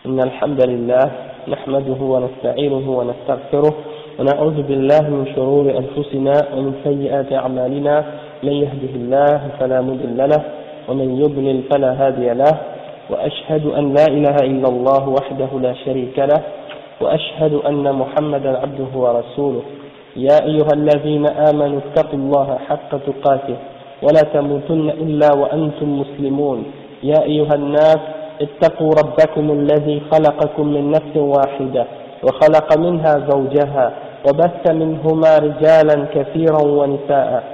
إن الحمد لله نحمده ونستعينه ونستغفره ونعوذ بالله من شرور أنفسنا ومن سيئات أعمالنا من يهده الله فلا مضل له ومن يضلل فلا هادي له وأشهد أن لا إله إلا الله وحده لا شريك له وأشهد أن محمدا عبده ورسوله يا أيها الذين آمنوا اتقوا الله حق تقاته ولا تموتن إلا وأنتم مسلمون يا أيها الناس اتقوا ربكم الذي خلقكم من نفس واحدة وخلق منها زوجها وبث منهما رجالا كثيرا ونساء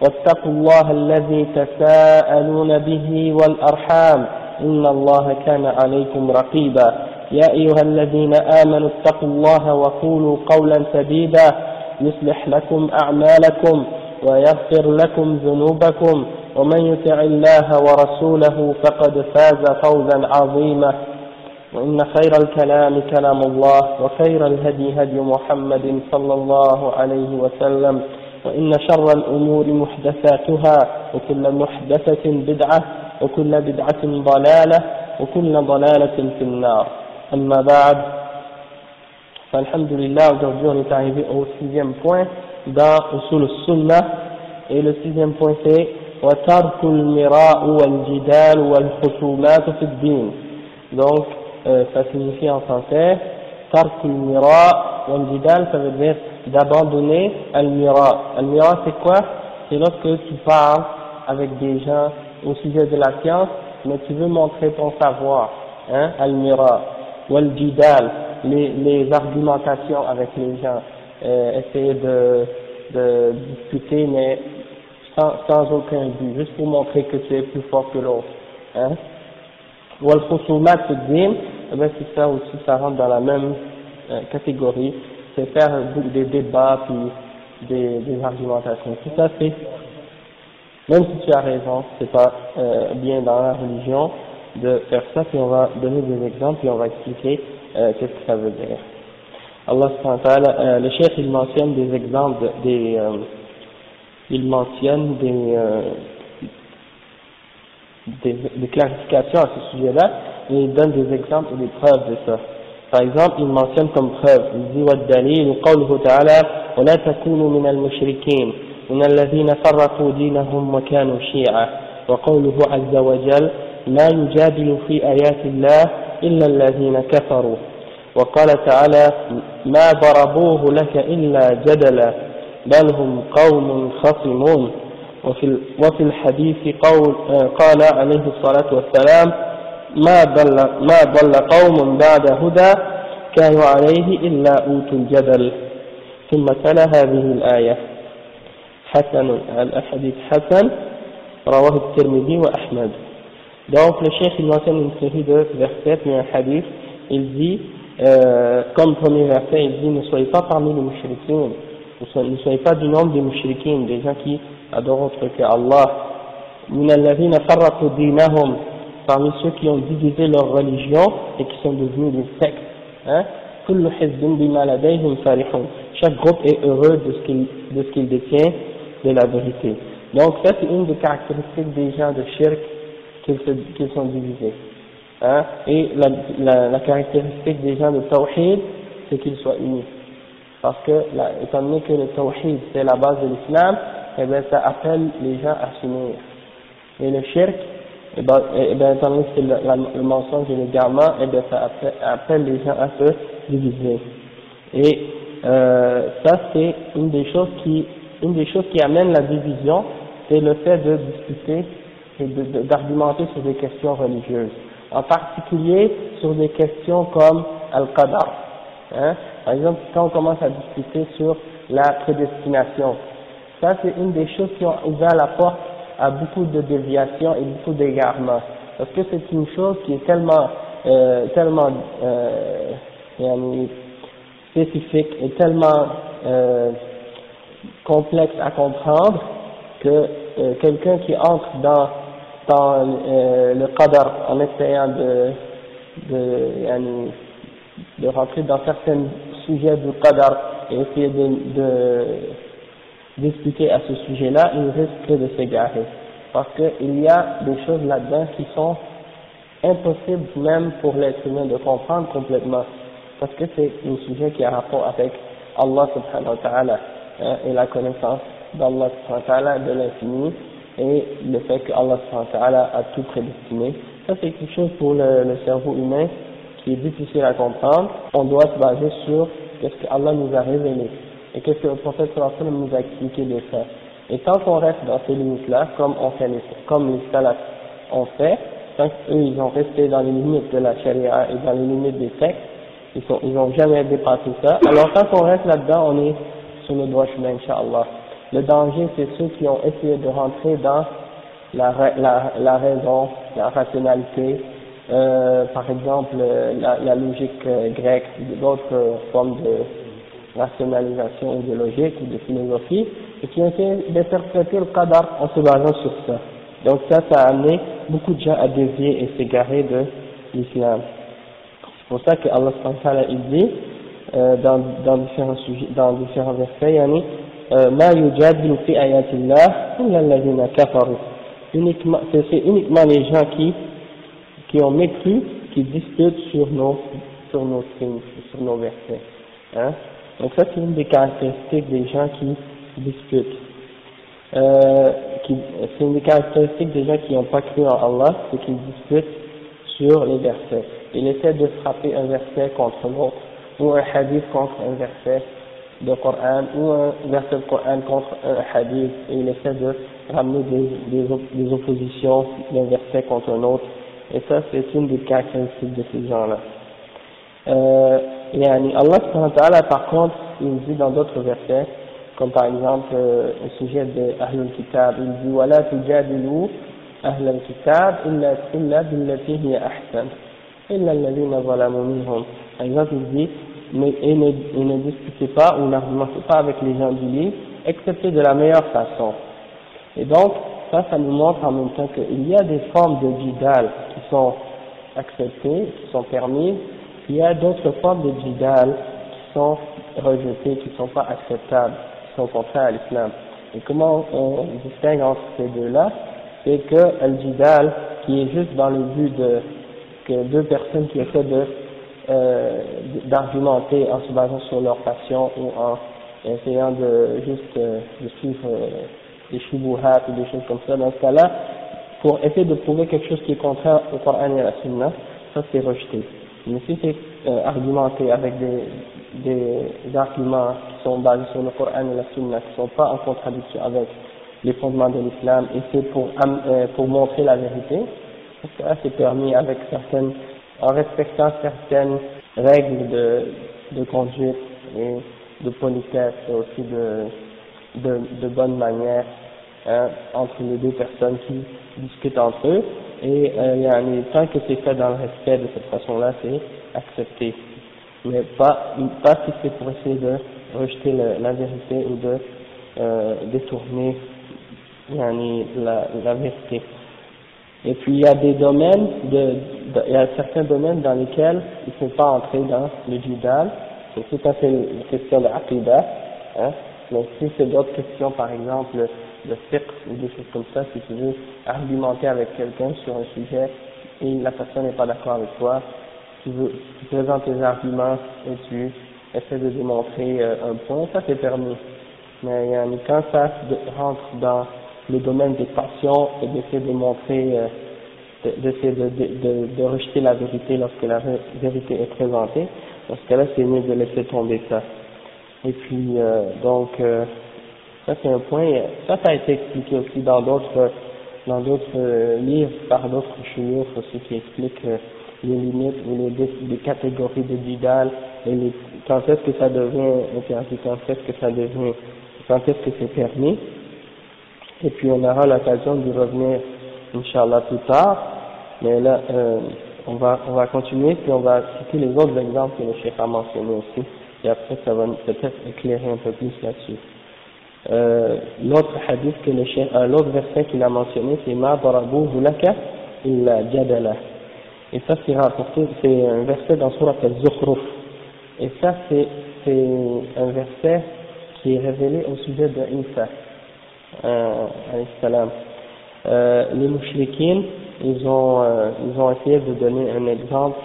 واتقوا الله الذي تساءلون به والأرحام إن الله كان عليكم رقيبا يا أيها الذين آمنوا اتقوا الله وقولوا قولا سديدا يصلح لكم أعمالكم ويغفر لكم ذنوبكم ومن يطع الله ورسوله فقد فاز فوزا عظيما وإن خير الكلام كلام الله وخير الهدي هدي محمد صلى الله عليه وسلم وإن شر الأمور محدثاتها وكل محدثة بدعة وكل بدعة ضلالة وكل ضلالة في النار أما بعد فالحمدلillah aujourd'hui on est arrivé au sixième point dans Usul al-Sunnah et le sixième point c'est وَتَرْكُ الْمِرَاءُ وَالْجِدَالُ وَالْخُصُومَاتُ فِي الدِّينِ. Donc ça signifie en français تَرْكُ الْمِرَاءُ وَالْجِدَالُ, ça veut dire d'abandonner al-mira. Al-mira c'est quoi? C'est lorsque tu parles avec des gens au sujet de la science mais tu veux montrer ton savoir, hein, al-mira. Wal-jidal, les argumentations avec les gens, essayer de discuter mais sans aucun but, juste pour montrer que tu es plus fort que l'autre, hein. Wal-khusumat fi-d-din, ben c'est ça aussi, ça rentre dans la même catégorie, c'est faire des débats puis des argumentations. Tout ça c'est, même si tu as raison, c'est pas bien dans la religion de faire ça, puis on va donner des exemples et on va expliquer qu'est-ce que ça veut dire. Allah subhanahu wa ta'ala, le chef il mentionne des exemples il mentionne des clarifications à ce sujet-là et il donne des exemples et des preuves de ça. Par exemple, il mentionne comme preuve, il dit وَالدَّلِيلُ قَوْلُهُ تَعَالَى وَلَا تَكُونُوا مِنَ الْمُشْرِكِينَ مِنَ الَّذِينَ فَرَّقُوا دِينَهُمْ وَكَانُوا شِيَعًا وَقَوْلُهُ عَزَّ وَجَلَّ لا يجادل في آيات الله إلا الذين كفروا وقال تعالى ما ضربوه لك إلا جدلا بل هم قوم خصمون وفي الحديث قال عليه الصلاة والسلام ما ضل قوم بعد هدى كانوا عليه إلا أوتوا الجدل ثم تلا هذه الآية حسن الحديث حسن رواه الترمذي وأحمد. Donc le cheikh il mentionne une série de versets et un hadith, il dit, comme premier verset, il dit ne soyez pas parmi les mushrikines, ne soyez pas du nombre des mushrikines, des gens qui adorent autre que Allah, min alladhina farraqu dinahum, parmi ceux qui ont divisé leur religion et qui sont devenus des sectes, hein, kullu hizbin bima ladayhim farihun, chaque groupe est heureux de ce qu'il détient de la vérité. Donc ça c'est une des caractéristiques des gens de shirk, qu'ils sont divisés, hein? Et la caractéristique des gens de tawhid, c'est qu'ils soient unis, parce que étant donné que le tawhid c'est la base de l'islam, et bien ça appelle les gens à s'unir, et le shirk, et bien étant donné que c'est le mensonge et l'égarement, et bien ça appelle les gens à se diviser. Et ça c'est une des choses qui amène la division, c'est le fait de discuter et d'argumenter sur des questions religieuses, en particulier sur des questions comme Al-Qadar, hein. Par exemple, quand on commence à discuter sur la prédestination, ça c'est une des choses qui ont ouvert la porte à beaucoup de déviations et beaucoup d'égarements, parce que c'est une chose qui est tellement spécifique et tellement complexe à comprendre que quelqu'un qui entre dans le qadar en essayant de rentrer dans certains sujets du qadar et essayer d'expliquer à ce sujet-là, il risque de s'égarer, parce qu'il y a des choses là-dedans qui sont impossible même pour l'être humain de comprendre complètement, parce que c'est un sujet qui a rapport avec Allah subhanahu wa ta'ala, et la connaissance d'Allah subhanahu wa ta'ala, de l'infini, et le fait que Allah subhanahu wa ta'ala a tout prédestiné. Ça c'est quelque chose pour le cerveau humain qui est difficile à comprendre. On doit se baser sur ce que Allah nous a révélé et qu'est-ce que le prophète sallallahu alayhi wa sallam nous a expliqué de faire. Et tant qu'on reste dans ces limites-là, comme les salafs ont fait, tant qu'eux ils ont resté dans les limites de la charia et dans les limites des textes, ils n'ont jamais dépassé ça. Alors tant qu'on reste là-dedans, on est sur le droit chemin, Inch'Allah. Le danger, c'est ceux qui ont essayé de rentrer dans la raison, la rationalité, par exemple la logique grecque, d'autres formes de rationalisation ou de logique ou de philosophie, et qui ont essayé d'interpréter le qadar en se basant sur ça. Donc ça a amené beaucoup de gens à dévier et s'égarer de l'islam. C'est pour ça que Allah subhanahu wa ta'ala il dit dans différents versets, yani ma yujadilu fi ayatillah illa alladhina kafaru. C'est uniquement les gens qui ont mécru, qui disputent sur nos signes, sur nos versets. Hein? Donc ça c'est une des caractéristiques des gens qui disputent. C'est une des caractéristiques des gens qui n'ont pas cru en Allah, c'est qu'ils disputent sur les versets. Ils essaient de frapper un verset contre l'autre, ou un hadith contre un verset de Coran, ou un verset de Coran contre un hadith, et ils essaient de ramener des oppositions d'un verset contre un autre. Et ça, c'est une des caractéristiques de ces gens-là. Allah subhanahu wa ta'ala, par contre, il dit dans d'autres versets, comme par exemple au sujet de Ahlul Kitab, il dit وَلَا تُجَادِلُوا أَهْلَ الْكِتَابِ إِلَّا بِالَّتِي هِيَ أَحْسَنُ إِلَّا الَّذِينَ ظَلَمُوا مِنْهُمْ. Par exemple, il dit et ne discutez pas ou n'argumentez pas avec les gens du livre, excepté de la meilleure façon. Et donc, ça nous montre en même temps qu'il y a des formes de jidal qui sont acceptées, qui sont permises, il y a d'autres formes de jidal qui sont rejetées, qui ne sont pas acceptables, qui sont contraires à l'islam. Et comment on distingue entre ces deux-là? C'est que le jidal, qui est juste dans le but que deux personnes qui essaient d'argumenter en se basant sur leur passion ou en essayant de suivre des shubuhat ou des choses comme ça, dans ce cas-là, pour essayer de prouver quelque chose qui est contraire au Coran et à la Sunna, ça c'est rejeté. Mais si c'est argumenté avec des arguments qui sont basés sur le Coran et la Sunna, qui ne sont pas en contradiction avec les fondements de l'islam, et c'est pour montrer la vérité, parce que là c'est permis avec en respectant certaines règles de conduite et de politesse et aussi de bonne manière entre les deux personnes qui discutent entre eux, et tant que c'est fait dans le respect de cette façon-là, c'est accepté. Mais pas si c'est pour essayer de rejeter la vérité ou de détourner la vérité. Et puis il y a des domaines, il y a certains domaines dans lesquels il ne faut pas entrer dans le jidal, c'est tout à fait une question de aqidah, donc si c'est d'autres questions, par exemple de fiqh ou des choses comme ça, si tu veux argumenter avec quelqu'un sur un sujet et la personne n'est pas d'accord avec toi, tu présentes tes arguments et tu essaies de démontrer un point, ça c'est permis. Mais quand ça rentre dans le domaine des passions et d'essayer de montrer, d'essayer de rejeter la vérité lorsque la vérité est présentée, dans ce cas-là c'est mieux de laisser tomber ça. Et puis ça c'est un point, ça a été expliqué aussi dans d'autres livres par d'autres chouyours aussi qui expliquent les limites ou les catégories de jidal et quand est-ce que ça devient interdit, quand est-ce que c'est permis. Et puis on aura l'occasion d'y revenir Inch'Allah plus tard, mais là on va continuer puis on va citer les autres exemples que le cheikh a mentionnés aussi et après ça va peut-être éclairer un peu plus là-dessus. L'autre hadith que le cheikh, l'autre verset qu'il a mentionné c'est ma darabuhu laka illa jadala, et ça c'est rapporté, c'est un verset dans Surat al-Zukhruf, et ça c'est un verset qui est révélé au sujet de Isa alayhi salam. Les mouchriquines ils ont essayé de donner un exemple,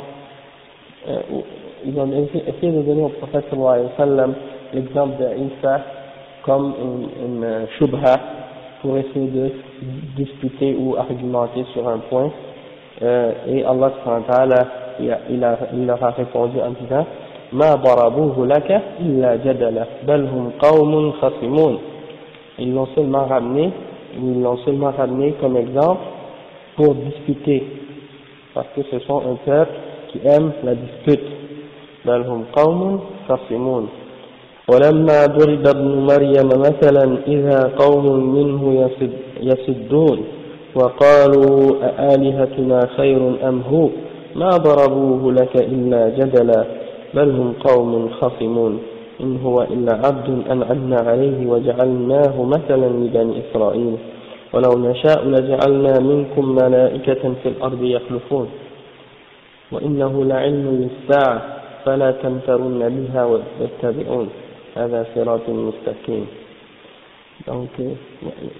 ils ont essayé de donner au prophète sallallahu alayhi wa sallam l'exemple d'Isa comme une shubha pour essayer de discuter ou argumenter sur un point, et Allah subhanahu wa ta'ala il leur a répondu en disant ما ضربوه لك إلا جدلا بل هم قوم خصمون. Ils l'ont seulement ramené comme exemple pour discuter, parce que ce sont un peuple qui aime la dispute. بل هم قوم خصمون. ولما ضرب ابن مريم مثلا إذا قوم منه يصدون وقالوا أآلهتنا خير أم هو ما ضربوه لك إلا جدلا بل هم قوم خصمون إن هو إلا عبد أنعمنا عليه وجعلناه مثلا لبني إسرائيل ولو نشاء لجعلنا منكم ملائكة في الأرض يخلفون وإنه لعلم للساعة فلا تمترن بها واتبعون هذا صراط مستقيم. Donc,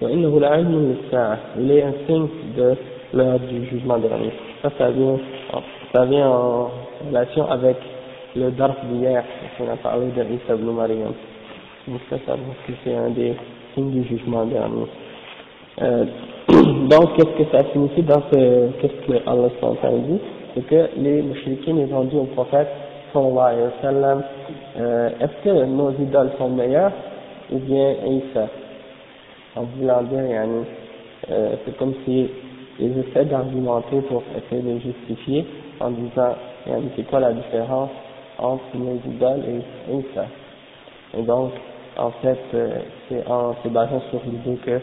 وإنه لعلم للساعة, il est un signe de l'heure du jugement dernier. Ça vient en relation avec le darf d'hier, on a parlé de Isa ibn Maryam. Donc ça montre que c'est un des signes du jugement dernier. Donc qu'est-ce que ça signifie dans qu'est-ce que Allah dit? C'est que les mouchriquins ils ont dit au prophète sallallahu alayhi wa sallam, est-ce que nos idoles sont meilleures ou bien Isa? En voulant dire, c'est comme si ils essaient d'argumenter pour essayer de justifier en disant, c'est quoi la différence entre nos idoles et Isa. Et donc, en fait, c'est en se basant sur l'idée que,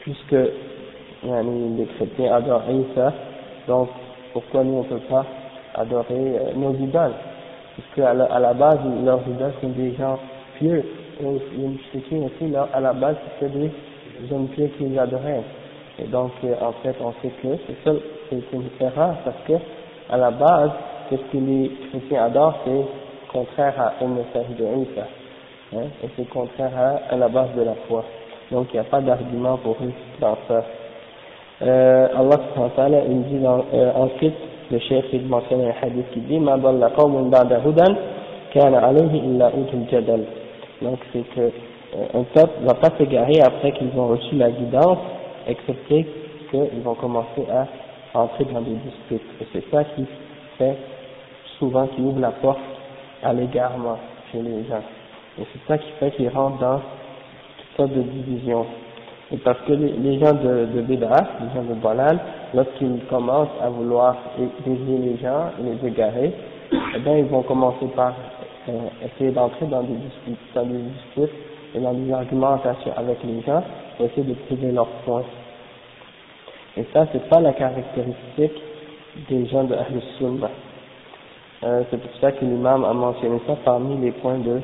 puisque les chrétiens adorent Isa, donc pourquoi nous on ne peut pas adorer nos idoles? Puisque à la base, leurs idoles sont des gens pieux, et les chrétiens aussi, à la base, c'était des hommes pieux qui les adoraient. Et donc, en fait, on sait que c'est une erreur, parce que, à la base, ce que les chrétiens adorent, c'est contraire au message de Isa, et c'est contraire à la base de la foi. Donc il n'y a pas d'argument pour eux dans ça. Allah subhanahu wa ta'ala il dit ensuite, le cheikh il mentionne un hadith qui dit ma dalla qawmun ba'da hudan kana alayhi illa utul jadal. Donc c'est que un peuple ne va pas s'égarer après qu'ils ont reçu la guidance, excepté qu'ils vont commencer à entrer dans des disputes. Et c'est ça qui fait souvent qui ouvre la porte à l'égarement chez les gens. Et c'est ça qui fait qu'ils rentrent dans toutes sortes de divisions. Et parce que les gens de Bid'a, les gens de Balal, lorsqu'ils commencent à vouloir dévier les gens et les égarer, eh bien ils vont commencer par essayer d'entrer dans des disputes et dans des argumentations avec les gens pour essayer de prouver leurs points. Et ça, c'est pas la caractéristique des gens de Ahl Sunnah. C'est pour ça que l'imam a mentionné ça parmi les points de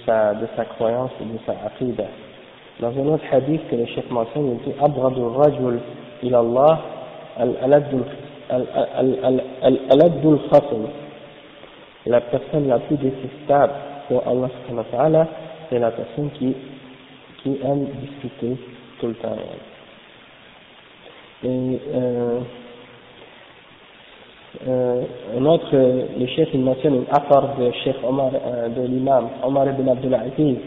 sa croyance et de sa aqidah. Dans un autre hadith que le chef mentionne, il dit Abradu rajul ila Allah al-aladul khasm. La personne la plus détestable pour Allah subhanahu wa ta'ala, c'est la personne qui aime discuter tout le temps. Et un autre, le chef il mentionne une affaire de Cheikh Omar, de l'imam Omar ibn Abdul Aziz,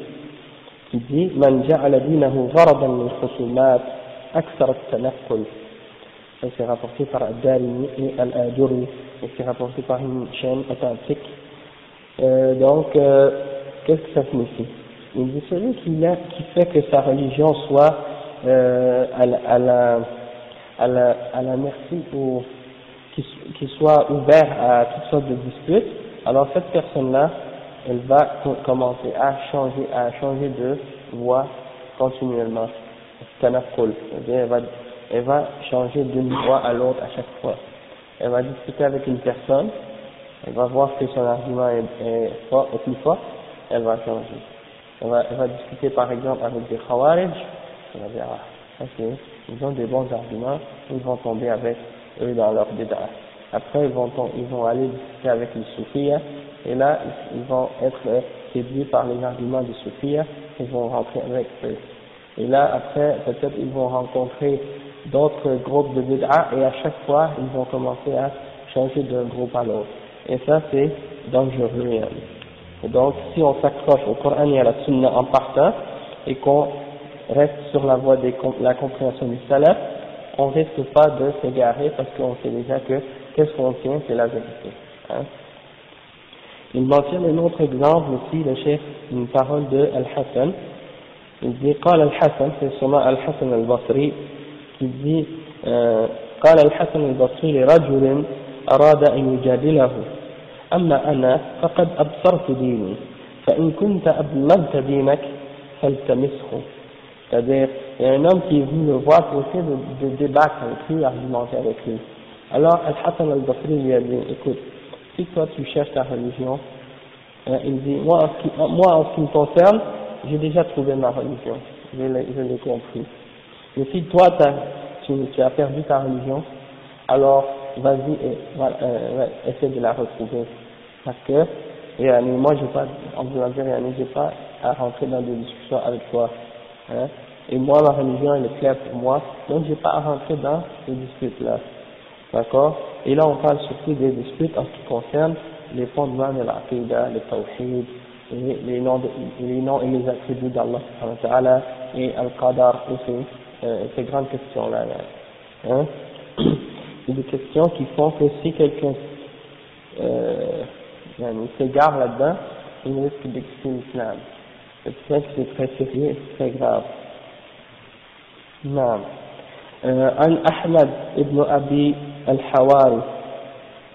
qui dit Man ja'ala dinahu gharadan min khusumat akthar at-tanaqqul. Ça c'est rapporté par Ad-Darimi et Al-Ajuri, et c'est rapporté par une chaîne authentique. Donc, qu'est-ce que ça signifie? Il dit celui qui fait que sa religion soit à la merci ou qui soit ouvert à toutes sortes de disputes, alors cette personne-là, elle va commencer à changer de voie continuellement. Tanaqul, elle va changer d'une voie à l'autre à chaque fois. Elle va discuter avec une personne, elle va voir que son argument est plus fort, elle va changer. Elle va discuter par exemple avec des Khawarij, elle va dire ils ont des bons arguments, ils vont tomber avec eux dans leur bid'a. Après ils vont aller discuter avec les soufis, et là ils vont être séduits par les arguments des soufis, ils vont rentrer avec eux. Et là après peut-être ils vont rencontrer d'autres groupes de bid'a, et à chaque fois, ils vont commencer à changer d'un groupe à l'autre. Et ça, c'est dangereux. Et donc, si on s'accroche au Coran et à la Sunna en partant, et qu'on reste sur la voie de la compréhension du salaf, on risque pas de s'égarer parce qu'on sait déjà que qu'est-ce qu'on tient, c'est la vérité. Hein. Il mentionne un autre exemple aussi, le chef, une parole de Al-Hassan. Il dit, قال الحسن, c'est sûrement Al-Hassan al-Basri, qui dit, قال الحسن البصري لرجل أراد أن يجادله أما أنا فقد أبصرت ديني فإن كنت أبلغت دينك فالتمسه. C'est-à-dire, il y a un homme qui est venu le voir pour essayer de débattre avec lui, argumenter avec lui. Alors, Al-Hassan al-Basri lui a dit, écoute, si toi tu cherches ta religion, il dit, moi en ce qui me concerne, j'ai déjà trouvé ma religion, je l'ai compris. Mais si toi tu as perdu ta religion, alors vas-y et essaie de la retrouver. Parce que, moi j'ai pas à rentrer dans des discussions avec toi. Hein. Et moi, ma religion, elle est claire pour moi, donc j'ai pas à rentrer dans ces disputes-là. D'accord? Et là, on parle surtout des disputes en ce qui concerne les fondements de l'aqidah, le tawhid, et les noms et les attributs d'Allah, et Al-Qadar, et ces grandes questions-là. Hein? C'est des questions qui font que si quelqu'un s'égare là-dedans, il risque d'exclure l'islam. C'est ça que c'est très sérieux et très grave. نعم. عن أحمد ابن أبي الحواري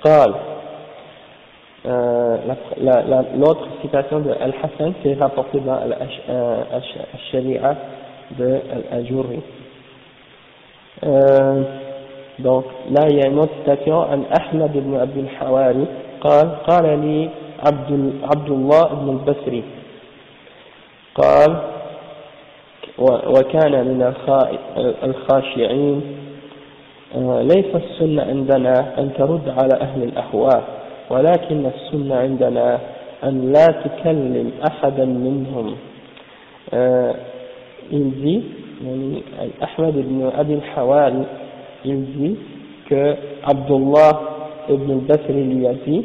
قال l'autre citation de Al-Hassan c'est rapporté dans Al-Sharia de Al-Ajurri. Donc là il y a une autre citation عن أحمد ابن أبي الحواري قال لي عبد الله ابن البصري قال وكان من الخاشعين ليس السنة عندنا أن ترد على أهل الأهواء ولكن السنة عندنا أن لا تكلم أحدا منهم. Il dit, Ahmed ibn Abi al-Hawari, il dit que Abdullah ibn al-Basri lui a dit,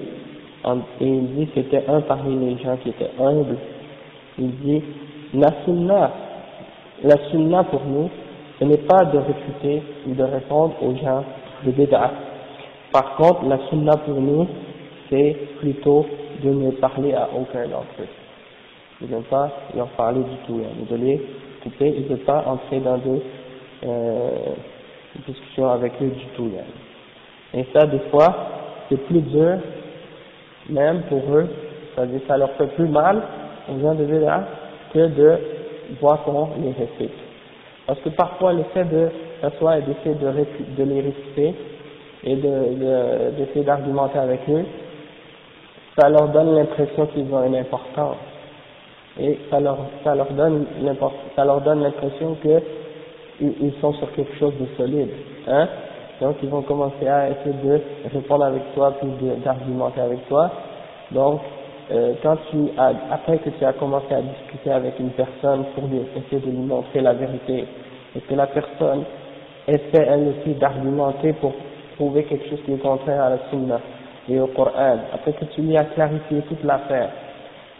et il dit c'était un parmi les gens qui étaient humbles, il dit la sunna pour nous, ce n'est pas de réfuter ou de répondre aux gens de bid'a. Par contre, la sunna pour nous, c'est plutôt de ne parler à aucun d'entre eux. Il ne veut pas leur parler du tout, de les couper, il ne veut pas entrer dans des discussions avec eux du tout. Et ça, des fois, c'est plus dur, même pour eux, c'est-à-dire ça leur fait plus mal aux gens de bid'a que de voir qu'on les récite. Parce que parfois le fait de s'asseoir et d'essayer de les réciter et d'essayer d'argumenter avec eux, ça leur donne l'impression qu'ils ont une importance. Et ça leur donne l'impression qu'ils sont sur quelque chose de solide. Hein? Donc ils vont commencer à essayer de répondre avec toi, puis d'argumenter avec toi. Donc après que tu as commencé à discuter avec une personne pour essayer de lui montrer la vérité, et que la personne essaie elle aussi d'argumenter pour prouver quelque chose qui est contraire à la Sunna et au Coran, après que tu lui as clarifié toute l'affaire,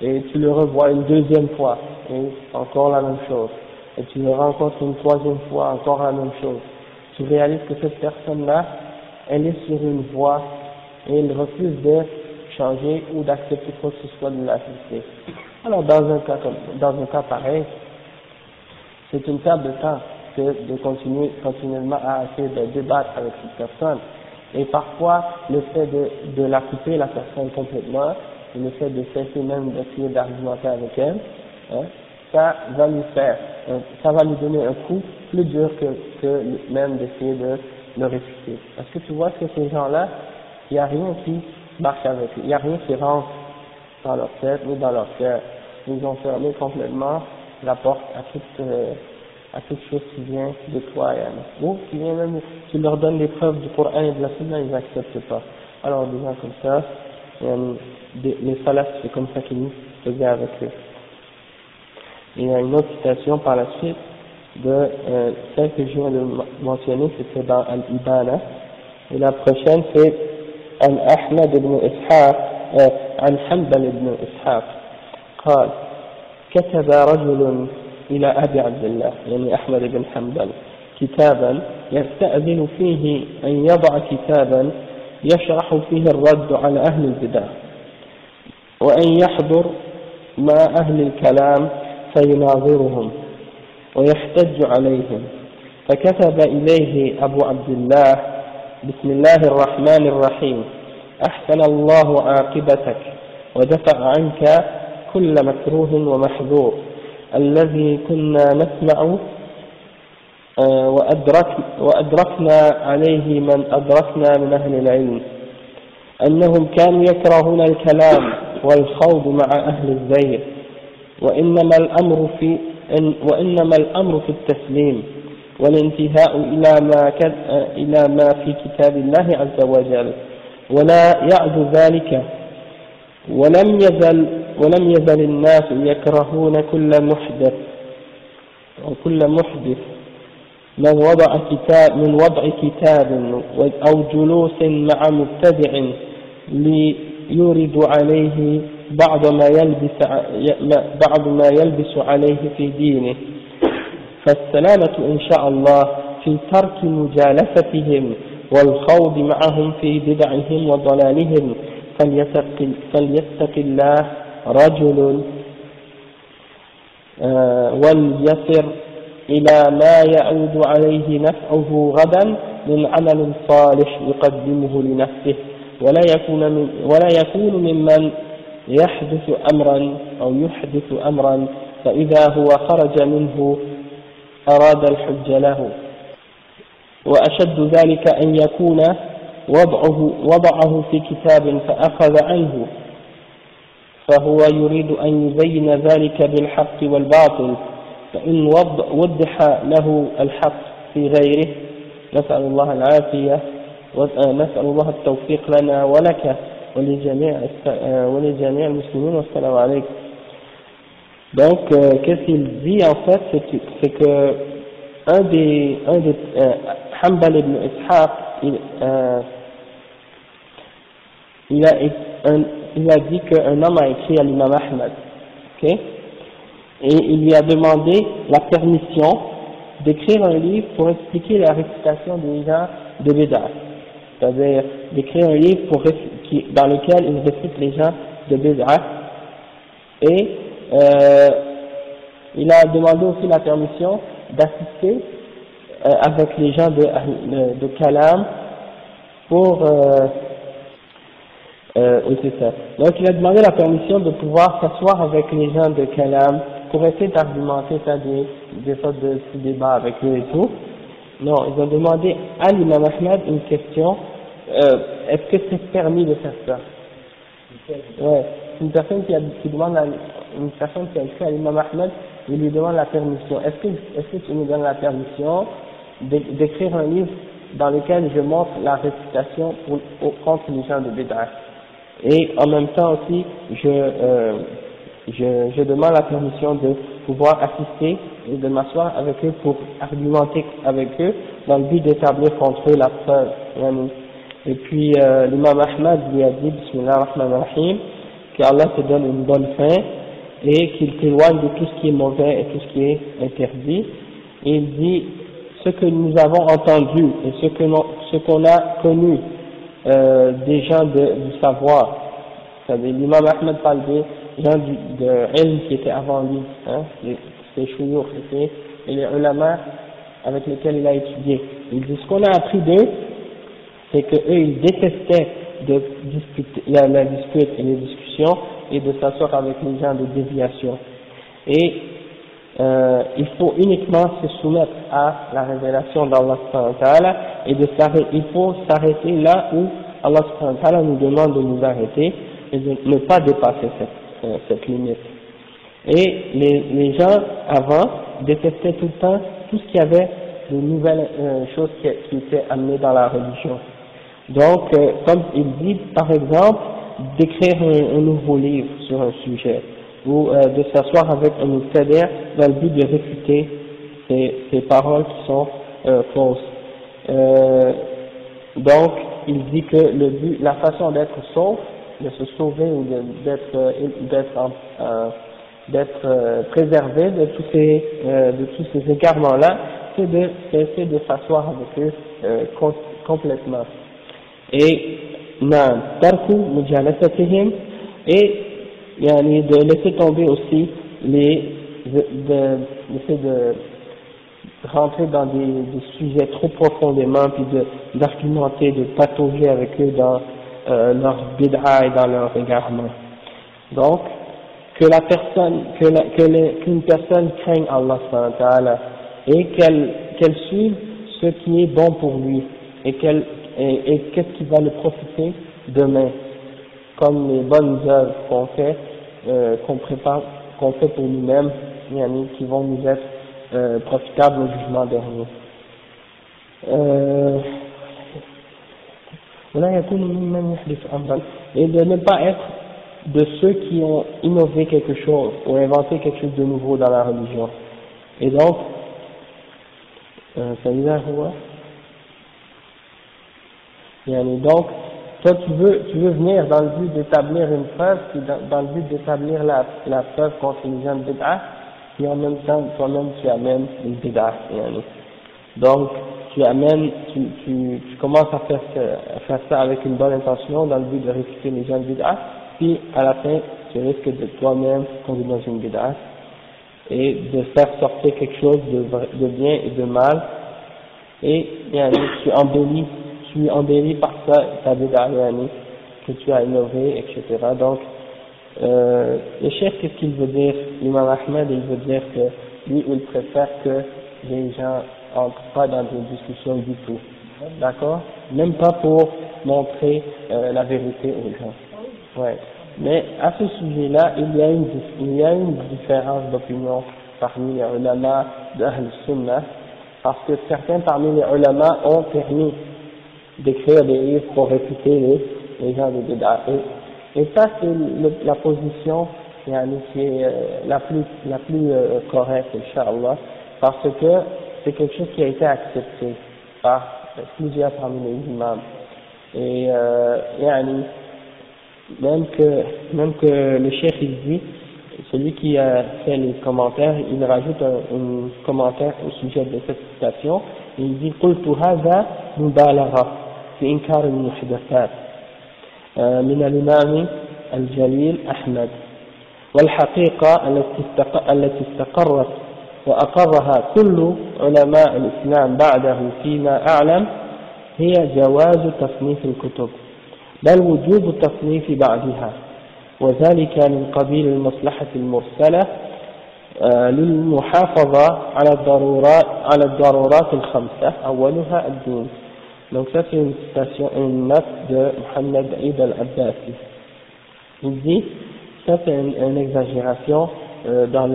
et tu le revois une deuxième fois, et encore la même chose, et tu le rencontres une troisième fois, encore la même chose, tu réalises que cette personne-là, elle est sur une voie, et elle refuse de changer ou d'accepter quoi que ce soit de la vérité. Alors dans un cas pareil, c'est une perte de temps que de continuellement à essayer de débattre avec cette personne. Et parfois, le fait de la couper la personne complètement, et le fait de cesser même d'essayer d'argumenter avec elle, ça va lui donner un coup plus dur que même d'essayer de le réfuter. Parce que tu vois que ces gens-là, il n'y a rien qui marche avec eux. Il n'y a rien qui rentre dans leur tête ni dans leur cœur. Ils ont fermé complètement la porte à toute chose qui vient de toi, ou qui vient même, tu leur donnes les preuves du Coran et de la Sunna, ils n'acceptent pas. Alors des gens comme ça, les salafs, c'est comme ça qu'ils faisaient avec eux. Il y a une autre citation par la suite, celle que je viens de mentionner, c'était dans Al-Ibana, et la prochaine c'est Ahmad ibn Ishaq, عن حنبل بن إسحاق قال كتب رجل إلى أبي عبد الله يعني أحمد بن حنبل كتابا يستأذن فيه أن يضع كتابا يشرح فيه الرد على أهل البدع وأن يحضر مع أهل الكلام فيناظرهم ويحتج عليهم، فكتب إليه أبو عبد الله بسم الله الرحمن الرحيم أحسن الله عاقبتك ودفع عنك كل مكروه ومحذور الذي كنا نسمع وأدركنا عليه من أدركنا من أهل العلم أنهم كانوا يكرهون الكلام والخوض مع أهل الزيغ وإنما الأمر في التسليم والانتهاء إلى ما في كتاب الله عز وجل ولا يعد ذلك ولم يزل الناس يكرهون كل محدث من وضع كتاب أو جلوس مع مبتدع ليورد عليه بعض ما يلبس عليه في دينه، فالسلامة إن شاء الله في ترك مجالستهم والخوض معهم في بدعهم وضلالهم، فليتق الله رجل وليسر إلى ما يعود عليه نفعه غدا من عمل صالح يقدمه لنفسه ولا يكون ممن يحدث أمرا فإذا هو خرج منه أراد الحج له، وأشد ذلك أن يكون وضعه في كتاب فأخذ عنه فهو يريد أن يبين ذلك بالحق والباطل، فإن وضح له الحق في غيره نسأل الله العافية ونسأل الله التوفيق لنا ولك ولجميع المسلمين والسلام عليكم. Donc, qu'est-ce qu'il dit en fait, c'est que un des Hanbal ibn Ishaq, il a dit qu'un homme a écrit à l'imam Ahmad, ok, et il lui a demandé la permission d'écrire un livre pour expliquer la récitation des gens de Bid'ah, c'est-à-dire d'écrire un livre dans lequel il récite les gens de Bid'ah, et il a demandé aussi la permission d'assister avec les gens de Kalam pour oui c'est ça. Donc il a demandé la permission de pouvoir s'asseoir avec les gens de Kalam pour essayer d'argumenter des sortes de petits débats avec eux et tout. Non, ils ont demandé à l'imam Ahmad une question, est-ce que c'est permis de faire ça? Ouais, une personne qui demande une personne qui a écrit à l'imam Ahmad, il lui demande la permission. Est-ce que tu me donnes la permission d'écrire un livre dans lequel je montre la récitation contre les gens de Bid'ah? Et en même temps aussi, je demande la permission de pouvoir assister et de m'asseoir avec eux pour argumenter avec eux dans le but d'établir contre eux la preuve. Et puis l'imam Ahmad lui a dit Bismillah ar-Rahman ar-Rahim, qu'Allah te donne une bonne fin et qu'il t'éloigne de tout ce qui est mauvais et tout ce qui est interdit. Et il dit ce que nous avons entendu et ce qu'on a connu des gens du savoir. C'est-à-dire l'imam Ahmad parle des gens de ilm qui étaient avant lui, hein, les shuyukh, et les ulama avec lesquels il a étudié. Il dit ce qu'on a appris d'eux, c'est qu'eux ils détestaient la dispute et les discussions et de s'asseoir avec les gens de déviation. Et il faut uniquement se soumettre à la révélation d'Allah subhanahu wa ta'ala et il faut s'arrêter là où Allah subhanahu wa ta'ala nous demande de nous arrêter et de ne pas dépasser cette limite. Et les gens avant détestaient tout le temps tout ce qu'il y avait de nouvelles choses qui étaient amenées dans la religion. Donc, comme il dit, par exemple, d'écrire un nouveau livre sur un sujet, ou de s'asseoir avec un mubtadi' dans le but de réfuter ces paroles qui sont fausses. Donc, il dit que le but, la façon d'être sauf, de se sauver ou d'être préservé de tous ces égarements-là, c'est de cesser de s'asseoir avec eux complètement. Et tarku mujalasatihim, et yani, de laisser tomber aussi d'essayer de rentrer dans des sujets trop profondément, puis d'argumenter, de patauger avec eux dans leur bid'a et dans leur égarement. Donc, qu'une personne craigne Allah subhanahu wa ta'ala et qu'elle suive ce qui est bon pour lui et qu'est-ce qui va le profiter demain, comme les bonnes œuvres qu'on fait, qu'on fait pour nous-mêmes, qui vont nous être profitables au jugement dernier. Et de ne pas être de ceux qui ont innové quelque chose ou inventé quelque chose de nouveau dans la religion. Et donc, donc, toi tu veux venir dans le but d'établir une preuve, dans le but d'établir la preuve contre les gens de bid'a, et en même temps toi-même tu amènes une bid'a. Donc tu commences à faire ça avec une bonne intention dans le but de réfuter les gens de bid'a, puis à la fin tu risques de toi-même tomber dans une bid'a et de faire sortir quelque chose de bien et de mal, et tu embellis par ça ta bid'a que tu as innové, etc. Donc le chef, qu'est-ce qu'il veut dire? L'imam Ahmed, il veut dire que lui, il préfère que les gens n'entrent pas dans des discussions du tout, d'accord? Même pas pour montrer la vérité aux gens. Ouais. Mais à ce sujet-là, il y a une différence d'opinion parmi les ulama d'Ahl Sunnah, parce que certains parmi les ulama ont permis d'écrire des livres pour réfuter les gens de bid'a. Et ça, c'est la position qui est la plus correcte, Inch'Allah, parce que c'est quelque chose qui a été accepté par plusieurs parmi les imams. Et même que le cheikh il dit, celui qui a fait les commentaires, il rajoute un commentaire au sujet de cette citation, et il dit قلت هذا مبالغة في إنكار المحدثات من الإمام الجليل أحمد، والحقيقة التي استقرت وأقرها كل علماء الإسلام بعده فيما أعلم هي جواز تصنيف الكتب، بل وجوب تصنيف بعضها، وذلك من قبيل المصلحة المرسلة للمحافظة على الضرورات الخمسة أولها الدين. Donc ça c'est une citation, une note de Mohammed Eid al-Abbasi. Il dit, ça c'est une exagération dans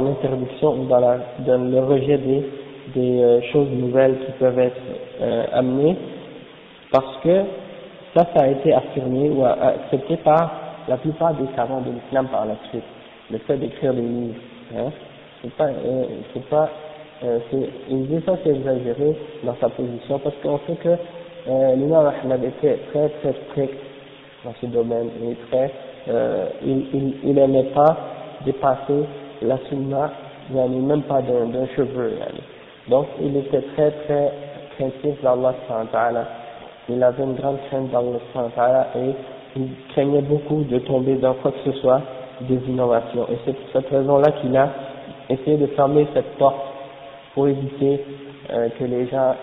l'interdiction ou dans le rejet des choses nouvelles qui peuvent être amenées, parce que ça a été affirmé ou accepté par la plupart des savants de l'islam par la suite, le fait d'écrire des livres. Il dit ça c'est exagéré dans sa position, parce qu'on sait que l'imam Ahmad était très très strict dans ce domaine, et il n'aimait pas dépasser la sunna, même pas d'un cheveu. Donc il était très très craintif d'Allah subhanahu wa ta'ala. Il avait une grande crainte d'Allah subhanahu wa ta'ala et il craignait beaucoup de tomber dans quoi que ce soit des innovations. Et c'est pour cette raison-là qu'il a essayé de fermer cette porte pour éviter que les gens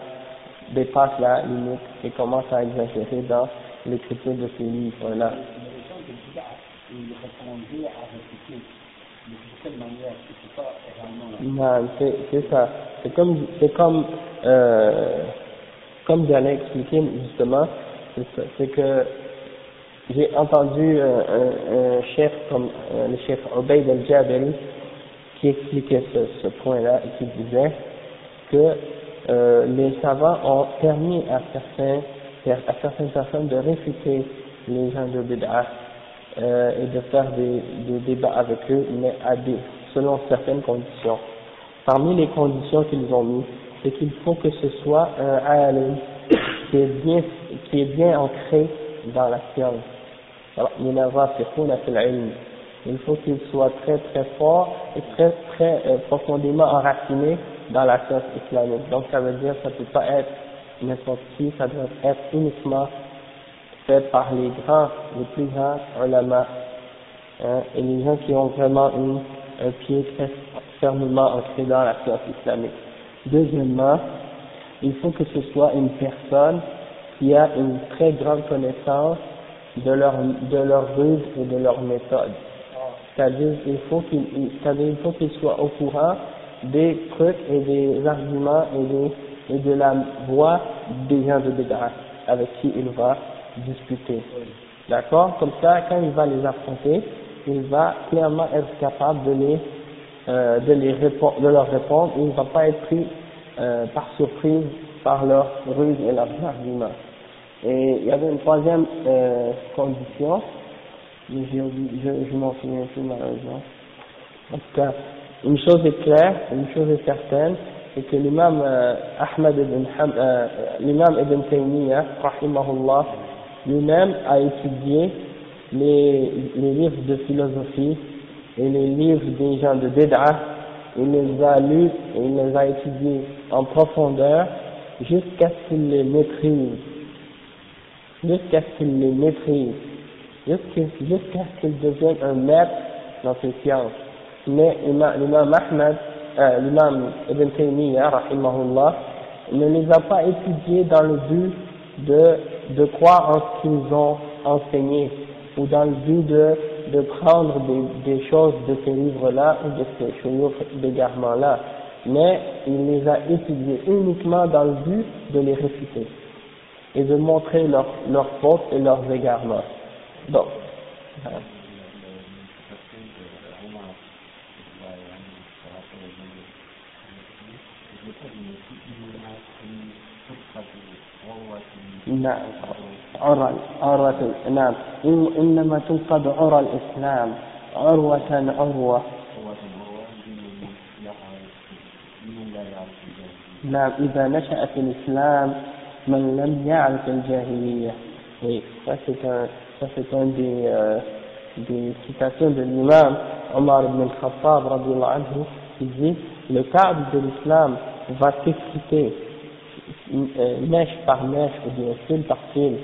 dépassent la limite et commencent à exagérer dans l'écriture de ces livres-là. Non, c'est ça. C'est comme j'allais expliquer justement, c'est que j'ai entendu un chef comme le chef Ubayd al-Jabari qui expliquait ce point-là et qui disait que les savants ont permis à certaines personnes de réfuter les gens de bid'a et de faire des débats avec eux, mais selon certaines conditions. parmi les conditions qu'ils ont mis, c'est qu'il faut que ce soit un alim qui est bien ancré dans la science. Alors, il faut qu'il soit très très fort et très très profondément enraciné dans la science islamique. Donc ça veut dire que ça ne peut pas être n'importe qui, ça doit être uniquement fait par les plus grands ulama, hein, et les gens qui ont vraiment un pied très fermement ancré dans la science islamique. Deuxièmement, il faut que ce soit une personne qui a une très grande connaissance de leur ruse et de leur méthode. C'est-à-dire il faut qu'il soit au courant des trucs et des arguments et de la voix des gens de Bid'ah avec qui il va discuter. D'accord? Comme ça, quand il va les affronter, il va clairement être capable de leur répondre et il ne va pas être pris par surprise par leurs ruses et leurs arguments. Et il y avait une troisième condition, mais je m'en souviens plus malheureusement. En tout cas, une chose est claire, une chose est certaine, c'est que l'imam l'imam Ibn Taymiyyah, rahimahullah, lui-même a étudié les livres de philosophie et les livres des gens de Bid'ah, il les a lus et il les a étudiés en profondeur jusqu'à ce qu'il les maîtrise. Jusqu'à ce qu'il devienne un maître dans ces sciences. Mais l'imam Ibn Taymiyyah, rahimahullah, ne les a pas étudiés dans le but de croire en ce qu'ils ont enseigné, ou dans le but de prendre des choses de ces livres-là, ou de ces choses d'égarements-là, mais il les a étudiés uniquement dans le but de les réfuter et de montrer leurs fautes et leurs égarements. Donc, نعم إنما تنقض عرى الإسلام عروة نعم إذا نشأ في الإسلام من لم يعرف الجاهلية. Oui, ça c'est un des citations de l'imam Omar ibn al-Khattab radiyallahu anhu, qui dit le cadre de l'islam va s'effriter mèche par mèche ou bien fil par fil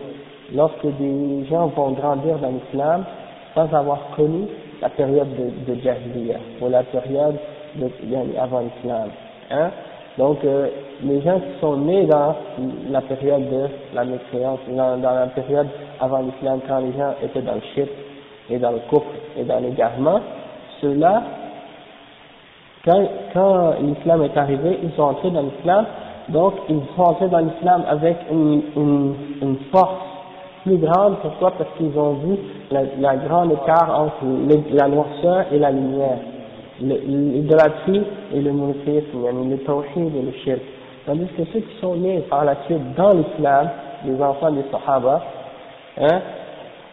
lorsque des gens vont grandir dans l'islam sans avoir connu la période de Jahiliya ou la période avant l'islam, hein. Donc les gens qui sont nés dans la période de la mécréance, dans la période avant l'islam, quand les gens étaient dans le shirk et dans le kufr et dans l'égarement, ceux-là, quand l'islam est arrivé, ils sont entrés dans l'islam, donc ils sont entrés dans l'islam avec une force plus grande. Pourquoi? Parce qu'ils ont vu la grande écart entre la noirceur et la lumière, l'idolâtrie et le monothéisme, le tawhid et le shirk. Tandis que ceux qui sont nés par la suite dans l'islam, les enfants des Sahaba, hein,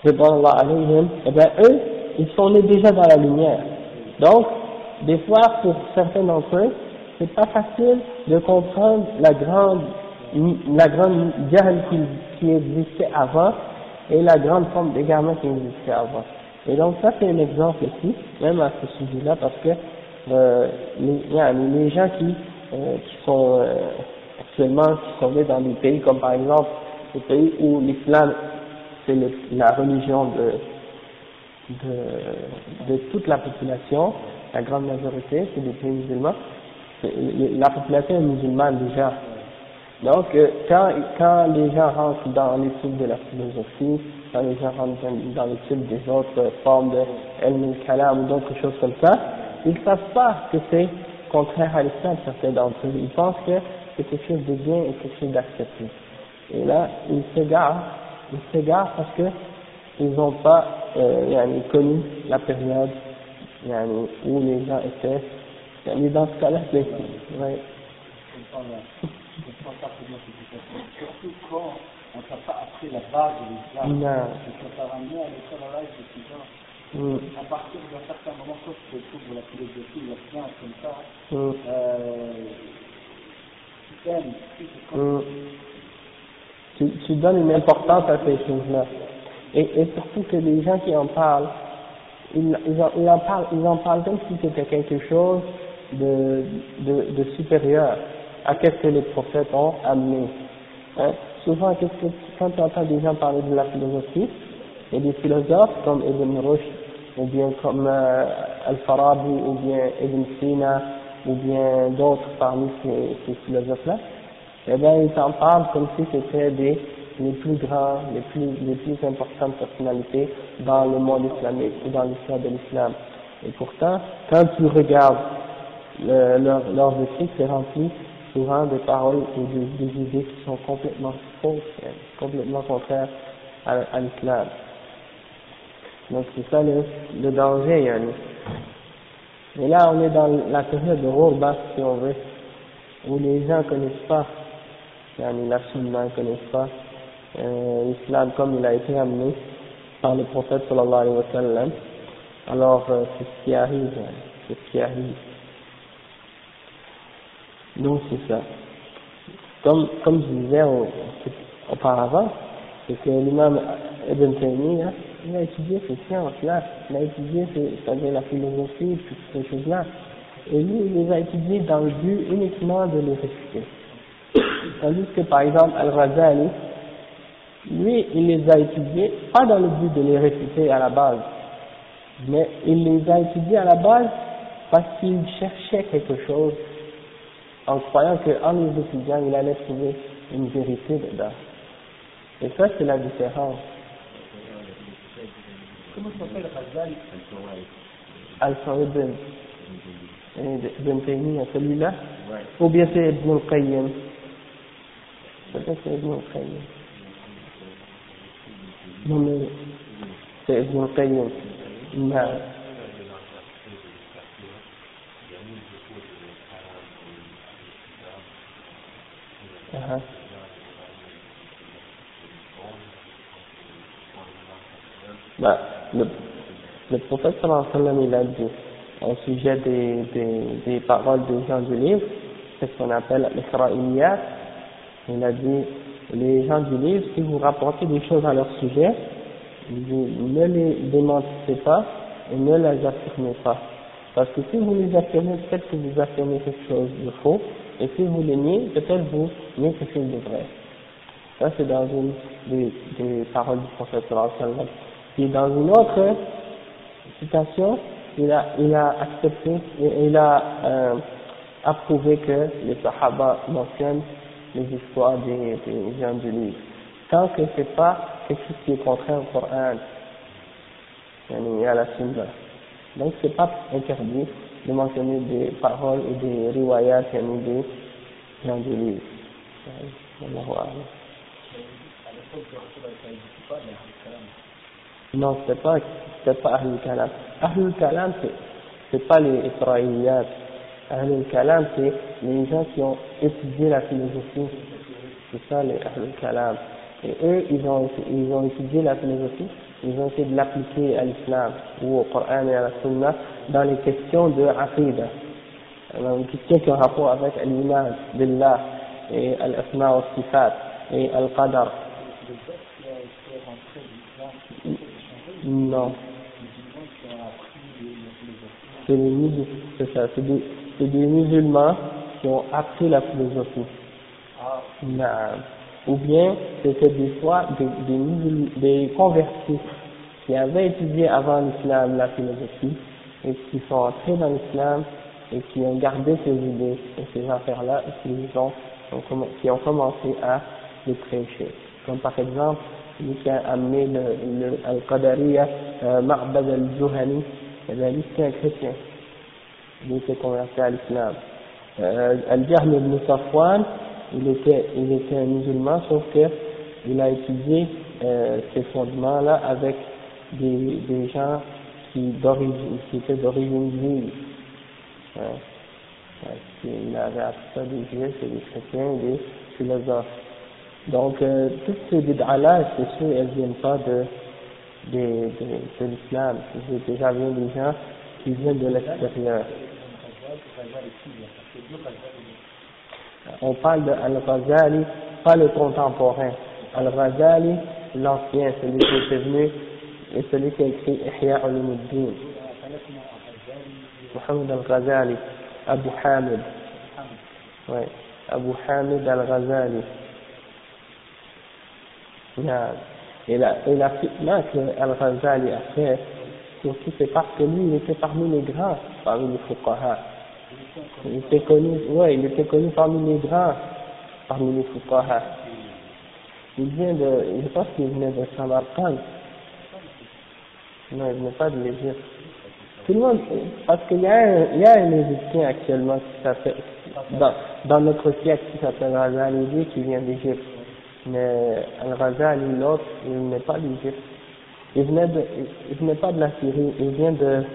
eh bien eux, ils sont nés déjà dans la lumière. Donc, des fois, pour certains d'entre eux, c'est pas facile de comprendre la grande jahl qui existait avant et la grande forme d'égarement qui existait avant. Et donc ça c'est un exemple ici, même à ce sujet-là, parce que les gens qui sont actuellement, qui sont nés dans des pays comme par exemple des pays où l'islam c'est la religion de toute la population, la grande majorité, c'est des pays musulmans, la population est musulmane déjà. Donc, quand les gens rentrent dans l'étude de la philosophie, quand les gens rentrent dans l'étude des autres formes de ilm al-kalam ou d'autres choses comme ça, ils ne savent pas que c'est contraire à l'islam, certains d'entre eux. Ils pensent que c'est quelque chose de bien et quelque chose d'accepté. Et là, ils s'égarent parce que ils n'ont pas connu la période où les gens étaient. Mais dans ce cas-là, c'est... Ouais. Surtout quand on n'a pas appris la base de l'islam. Non. C'est quand on a ramené à l'école à l'âge de 6 ans. À partir d'un certain moment, sauf que je trouve la philosophie, la science comme ça, tu donnes une importance à ces choses-là. Et surtout que les gens qui en parlent, ils en parlent comme si c'était quelque chose de supérieur à ce que les prophètes ont amené. Hein? Souvent, quand tu entends des gens parler de la philosophie, et des philosophes comme Ibn Rushd, ou bien comme Al-Farabi, ou bien Ibn Sina, ou bien d'autres parmi ces philosophes-là, eh bien, ils t'en parlent comme si c'était les plus grands, les plus importantes personnalités dans le monde islamique ou dans l'histoire de l'islam. Et pourtant, quand tu regardes leurs écrits, c'est rempli souvent de paroles ou des idées qui sont complètement fausses, complètement contraires à l'islam. Donc c'est ça le danger, yani. Et là, on est dans la période de Ghurba, si on veut, où les gens ne connaissent pas, yani la sunna ne connaissent pas l'islam comme il a été amené par le prophète sallallahu alayhi wa sallam. Alors c'est ce qui arrive, c'est ce qui arrive. Donc c'est ça. Comme je disais auparavant, c'est que l'imam Ibn Taymiyyah, il a étudié ces sciences-là, il a étudié c'est-à-dire la philosophie, toutes ces choses-là. Et lui, il les a étudiées dans le but uniquement de les réciter. Tandis que par exemple Al-Ghazali, lui, il les a étudiés, pas dans le but de les réciter à la base, mais il les a étudiés à la base parce qu'il cherchait quelque chose, en croyant qu'en les étudiant, il allait trouver une vérité dedans. Et ça, c'est la différence. Comment s'appelle Ghazali? Al-Farid Ibn Taymiyyah, celui-là, ou bien c'est Ibn al-Qayyim. Peut-être c'est Ibn al-Qayyim. Non mais c'est Ibn al-Qayyim. Non. Bah, le prophète sallallahu alayhi wa sallam, il a dit au sujet des paroles des gens du livre, c'est ce qu'on appelle l'Israéliyat. Il a dit, les gens du livre, si vous rapportez des choses à leur sujet, vous ne les démentissez pas et ne les affirmez pas. Parce que si vous les affirmez, peut-être que vous affirmez quelque chose de faux, et si vous les niez, peut-être vous niez quelque chose de vrai. Ça, c'est dans une des paroles du prophète sallallahu alayhi wa sallam. Et dans une autre citation, il a accepté, il a approuvé que les Sahaba mentionnent les histoires des gens du livre, tant que c'est pas quelque chose qui est contraire au Coran et à la Sunna. Donc c'est pas interdit de mentionner des paroles et des riwayat des gens du livre. Non, c'est pas Ahlul Kalam. Ahlul Kalam, c'est pas les Israéliyat. Ahlul Kalam, c'est les gens qui ont étudié la philosophie. C'est ça les Ahlul Kalam. Et eux, ils ont étudié la philosophie, ils ont essayé de l'appliquer à l'islam ou au Coran et à la Sunna dans les questions de Aqidah. Dans les questions qui ont rapport avec l'iman billah et al-asma wa sifat et al-qadar. Non. C'est ça, c'est des musulmans qui ont appris la philosophie. Non. Ou bien c'était des fois des convertis qui avaient étudié avant l'islam la philosophie et qui sont entrés dans l'islam et qui ont gardé ces idées et ces affaires-là et qui ont commencé à les prêcher. Comme par exemple, lui qui a amené le Al-Qadariya, Ma'bad al-Juhani, lui c'était un chrétien, lui s'est converti à l'islam. Al-Jahl ibn Safwan, il était un musulman, sauf que il a étudié ces fondements-là avec des gens qui étaient d'origine juive. Il avait appris ça des juifs et des chrétiens et des philosophes. Donc toutes ces bid'as-là, c'est sûr, elles viennent pas de l'islam. C'est déjà bien des gens qui viennent de l'extérieur. On parle de Al-Ghazali, pas le contemporain. Al-Ghazali, l'ancien, celui qui était venu, et celui qui a écrit Ihya Ulumuddin. Muhammad Al-Ghazali, Abu Hamid. Ouais, Abu Hamid Al-Ghazali. Et la fitna que Al-Ghazali a fait, surtout c'est parce que lui, il était parmi les grands, parmi les fuqaha. Il était connu parmi les grands, parmi les fuqaha. Je pense qu'il venait de Samarkand. Non, il venait pas de l'Égypte. Tout le monde, parce qu'il y a un Égyptien actuellement qui s'appelle, dans notre siècle, qui s'appelle Ghazali, qui vient d'Égypte. Mais Al-Ghazali, l'autre, il n'est pas d'Égypte. Il venait pas de la Syrie, il vient de,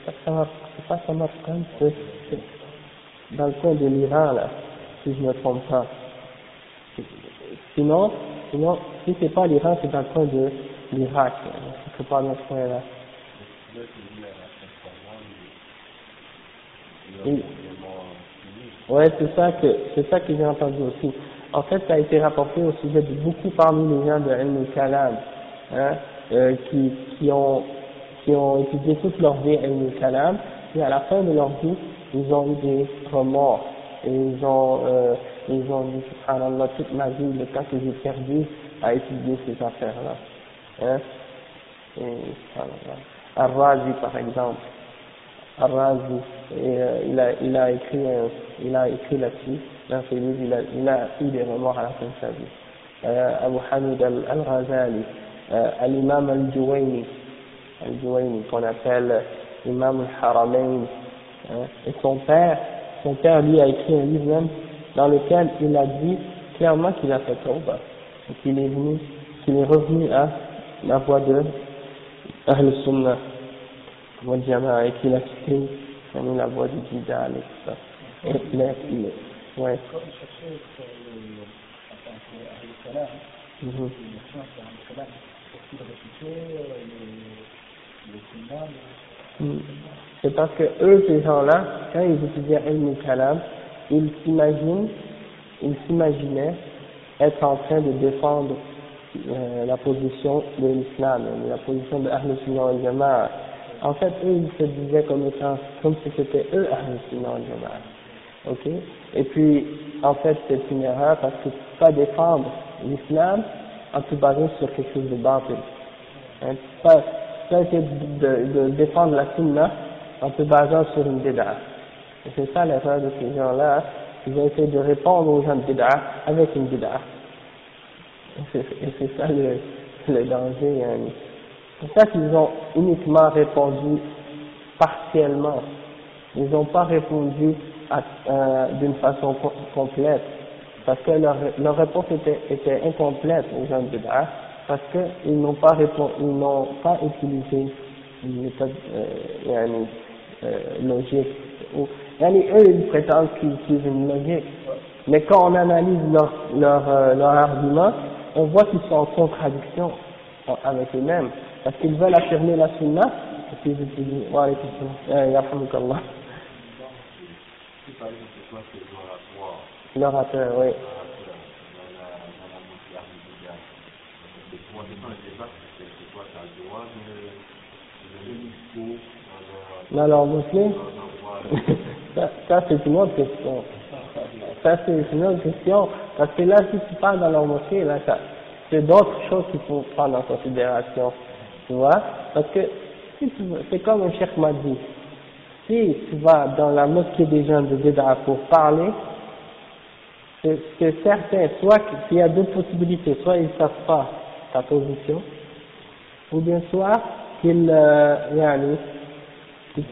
c'est pas Samarkand, c'est dans le coin de l'Iran, là, si je ne me trompe pas. Sinon, si c'est pas l'Iran, c'est dans le coin de l'Irak, c'est pas dans ce coin-là. Ouais, c'est ça que j'ai entendu aussi. En fait, ça a été rapporté au sujet de beaucoup parmi les gens de Ilm al-Kalam, hein, qui ont étudié toute leur vie Ilm al-Kalam, et à la fin de leur vie, ils ont eu des remords, et ils ont dit, subhanallah, toute ma vie, le temps que j'ai perdu à étudier ces affaires-là, hein, et subhanallah. Ar-Razi, par exemple. Ar-Razi, il a écrit là-dessus, dans ses livres, il a eu des remords à la fin de sa vie. Abu Hamid al-Ghazali, al-Imam al-Juwayni, qu'on appelle Imam al-Haramain, hein, et son père lui a écrit un livre même, dans lequel il a dit clairement qu'il a fait tawbah, et qu'il est revenu à la voie de Ahl Sunnah wal Jama'a, et qu'il a quitté la voie du Jidal et tout ça. Ouais. C'est parce que eux, ces gens-là, quand ils étudiaient Ilm al-Kalam, ils s'imaginaient être en train de défendre la position de l'islam, la position de Ahl Sunnah wal Jama'a. En fait, eux, ils se disaient comme si c'était eux Ahl Sunnah wal Jama'a. Ok? Et puis, en fait, c'est une erreur parce que tu peux pas défendre l'islam en te basant sur quelque chose de batil. Hein? Tu peux essayer de défendre la sunna en te basant sur une bid'a. Et c'est ça l'erreur de ces gens-là. Ils ont essayé de répondre aux gens de bid'a avec une bid'a. Et c'est ça le danger. Hein. C'est ça qu'ils ont uniquement répondu partiellement. Ils n'ont pas répondu d'une façon complète, parce que leur réponse était incomplète aux gens de bid'a, parce qu'ils n'ont pas utilisé une méthode logique. Eux, ils prétendent qu'ils utilisent une logique, mais quand on analyse leur argument, on voit qu'ils sont en contradiction avec eux-mêmes, parce qu'ils veulent affirmer la sunna, et puis ils utilisent yarhamukallah. L'orateur, oui. Dans leur mosquée, ça c'est une autre question. Ça c'est une autre question, parce que là si tu parles dans leur mosquée, là c'est d'autres choses qu'il faut prendre en considération, tu vois, parce que si c'est comme un cheikh m'a dit, si tu vas dans la mosquée des gens de Bid'a pour parler, c'est certain, soit qu'il y a deux possibilités, soit ils ne savent pas ta position, ou bien soit qu'ils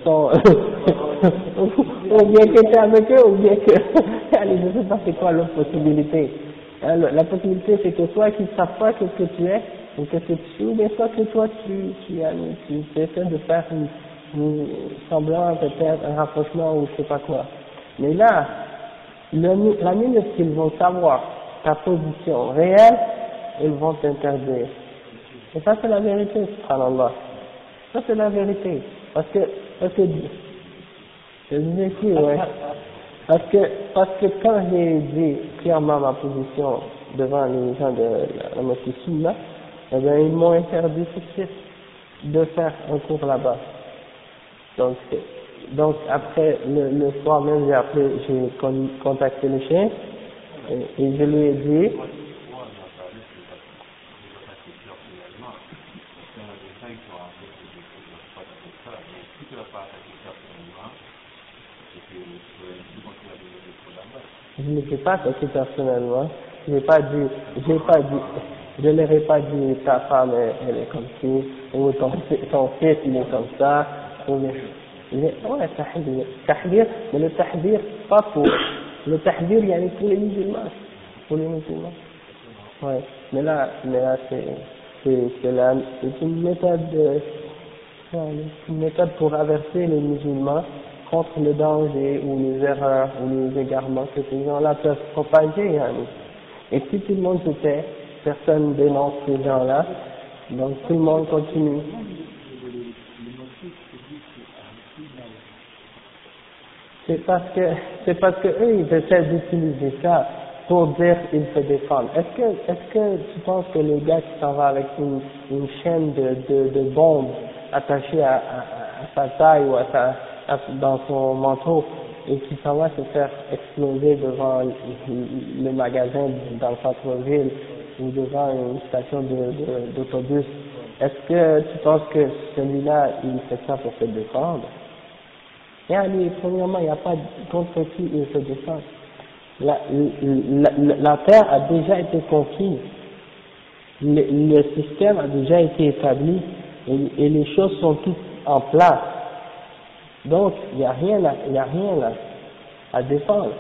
sont ou bien que tu es avec eux, ou bien que je ne sais pas c'est quoi l'autre possibilité. La possibilité c'est que soit qu'ils ne savent pas qu'est-ce que tu es, ou qu'est-ce que tu fais, ou bien soit que toi tu essaies de faire semblant peut-être un rapprochement ou je sais pas quoi. Mais là, la minute qu'ils vont savoir ta position réelle, ils vont t'interdire. Et ça c'est la vérité, subhanallah. Ça c'est la vérité. Parce que je dis ici, ouais. Parce que quand j'ai dit clairement ma position devant les gens de la mosquée Sunna, eh bien, ils m'ont interdit tout de suite de faire un cours là-bas. Donc après, le soir même, j'ai contacté le chef, et je lui ai dit, je ne l'ai pas attaqué personnellement, je ne leur ai pas dit ta femme elle est comme ci, ou ton fils il est comme ça, ou bien, ouais, tahdir, mais le tahdir, pas pour, le tahdir il y a pour les musulmans, ouais, mais là c'est une méthode pour avertir les musulmans contre le danger ou les erreurs ou les égarements que ces gens-là peuvent propager. Et si tout le monde se tait, personne dénonce ces gens-là, donc tout le monde continue. C'est parce que eux ils essaient d'utiliser ça pour dire qu'ils se défendent. Est-ce que tu penses que le gars qui s'en va avec une chaîne de bombes attachée à sa taille ou dans son manteau et qui s'en va se faire exploser devant le magasin dans le centre-ville ou devant une station d'autobus, est-ce que tu penses que celui-là il fait ça pour se défendre? Premièrement, il n'y a pas contre qui il se défend. La terre a déjà été conquise, le système a déjà été établi et les choses sont toutes en place. Donc, il n'y a rien à défendre.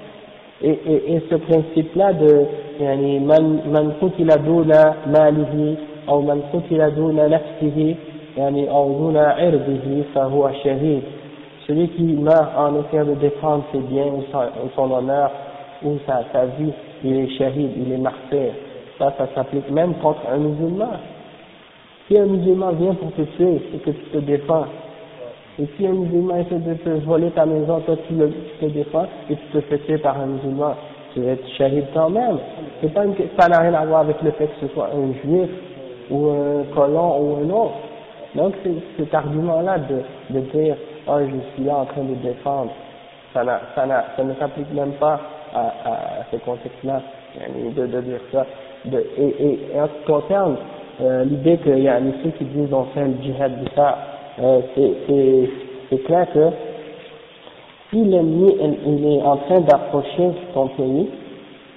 Et ce principe-là de man qutila duna malihi ou man qutila duna nafsihi ou duna irdihi fa huwa shahid. Celui qui meurt en essayant de défendre ses biens ou son honneur ou sa vie, il est shahid, il est martyr. Ça s'applique même contre un musulman. Si un musulman vient pour te tuer et que tu te défends, et si un musulman essaie de te voler ta maison, toi tu te défends et tu te fais tuer par un musulman, tu vas être shahid quand même. Ça n'a rien à voir avec le fait que ce soit un juif ou un colon ou un autre. Donc cet argument-là de dire oh je suis là en train de défendre, ça ne s'applique même pas à ce contexte-là, de dire ça. Et en ce qui concerne l'idée qu'il y a ceux qui disent on fait le djihad de ça, c'est clair que si l'ennemi il est en train d'approcher ton pays,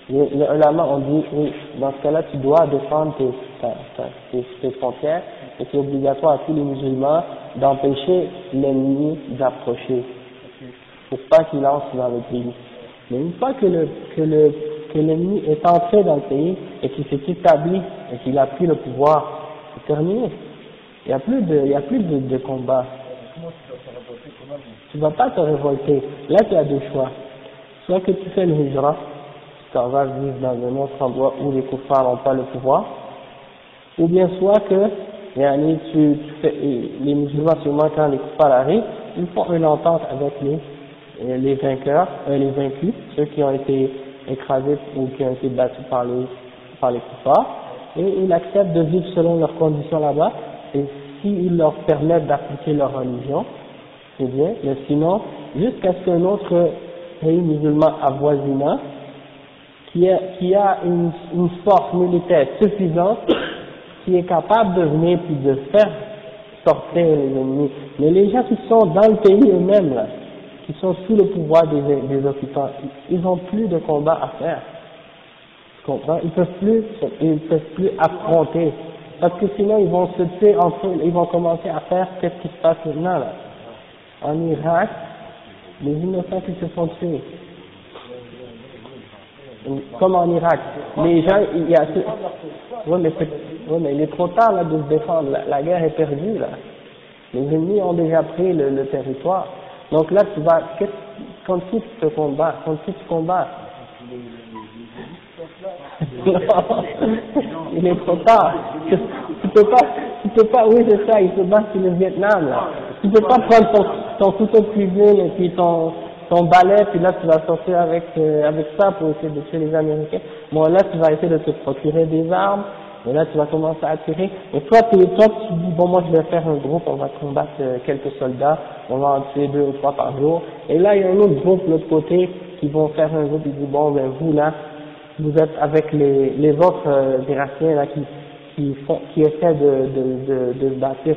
les ulama ont dit oui, dans ce cas-là tu dois défendre tes frontières et c'est obligatoire à tous les musulmans d'empêcher l'ennemi d'approcher pour pas qu'il lance dans le pays. Mais une fois que l'ennemi est entré dans le pays et qu'il s'est établi et qu'il a pris le pouvoir, c'est terminé. Il n'y a plus de combat. Tu ne vas pas te révolter. Là, tu as deux choix. Soit que tu fais le hijra, tu t'en vas vivre dans un autre endroit où les kuffars n'ont pas le pouvoir, ou bien soit que les musulmans, seulement quand les kuffars arrivent, ils font une entente avec les vainqueurs, les vaincus, ceux qui ont été écrasés ou qui ont été battus par les kuffars, et ils acceptent de vivre selon leurs conditions là-bas, et s'ils leur permettent d'appliquer leur religion, c'est bien, mais sinon, jusqu'à ce qu'un autre pays musulman avoisinant, qui a une force militaire suffisante, qui est capable de venir puis de faire sortir les ennemis. Mais les gens qui sont dans le pays eux-mêmes, là, qui sont sous le pouvoir des occupants, ils n'ont plus de combat à faire. Tu comprends? Ils peuvent plus affronter. Parce que sinon ils vont se tuer entre eux, ils vont commencer à faire ce qui se passe maintenant là. En Irak, les innocents qui se font tuer. Comme en Irak. Les gens, mais il est trop tard là de se défendre, la guerre est perdue là. Les ennemis ont déjà pris le territoire. Donc là contre qui tu te combats? Contre qui tu combats? Non, il est trop tard. Tu peux pas, peux pas, oui c'est ça, il se bat sur le Vietnam là. Tu peux pas prendre ton couteau de cuisine et puis ton balai, puis là tu vas sortir avec ça pour essayer de tuer les Américains. Bon là tu vas essayer de te procurer des armes, et là tu vas commencer à tirer. Et toi tu dis bon moi je vais faire un groupe, on va combattre quelques soldats, on va en tuer 2 ou 3 par jour. Et là il y a un autre groupe de l'autre côté qui vont faire un groupe, ils disent bon ben vous là, vous êtes avec les autres Irakiens là qui essaient de bâtir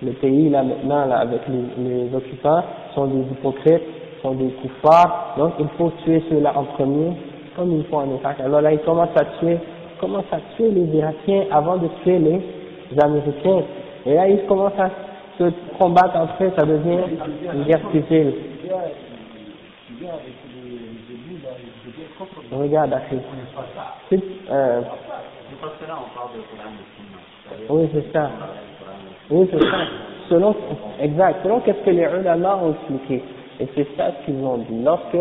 le pays là maintenant là avec les occupants, sont des hypocrites, sont des koufars, donc il faut tuer ceux-là en premier, comme ils font en Irak. Alors là ils commencent à tuer les Irakiens avant de tuer les Américains. Et là ils commencent à se combattre entre eux, ça devient une guerre civile. Regarde, oui, c'est ça. Oui, c'est ça. Selon qu'est-ce que les ulama ont expliqué. Et c'est ça ce qu'ils ont dit. Lorsque,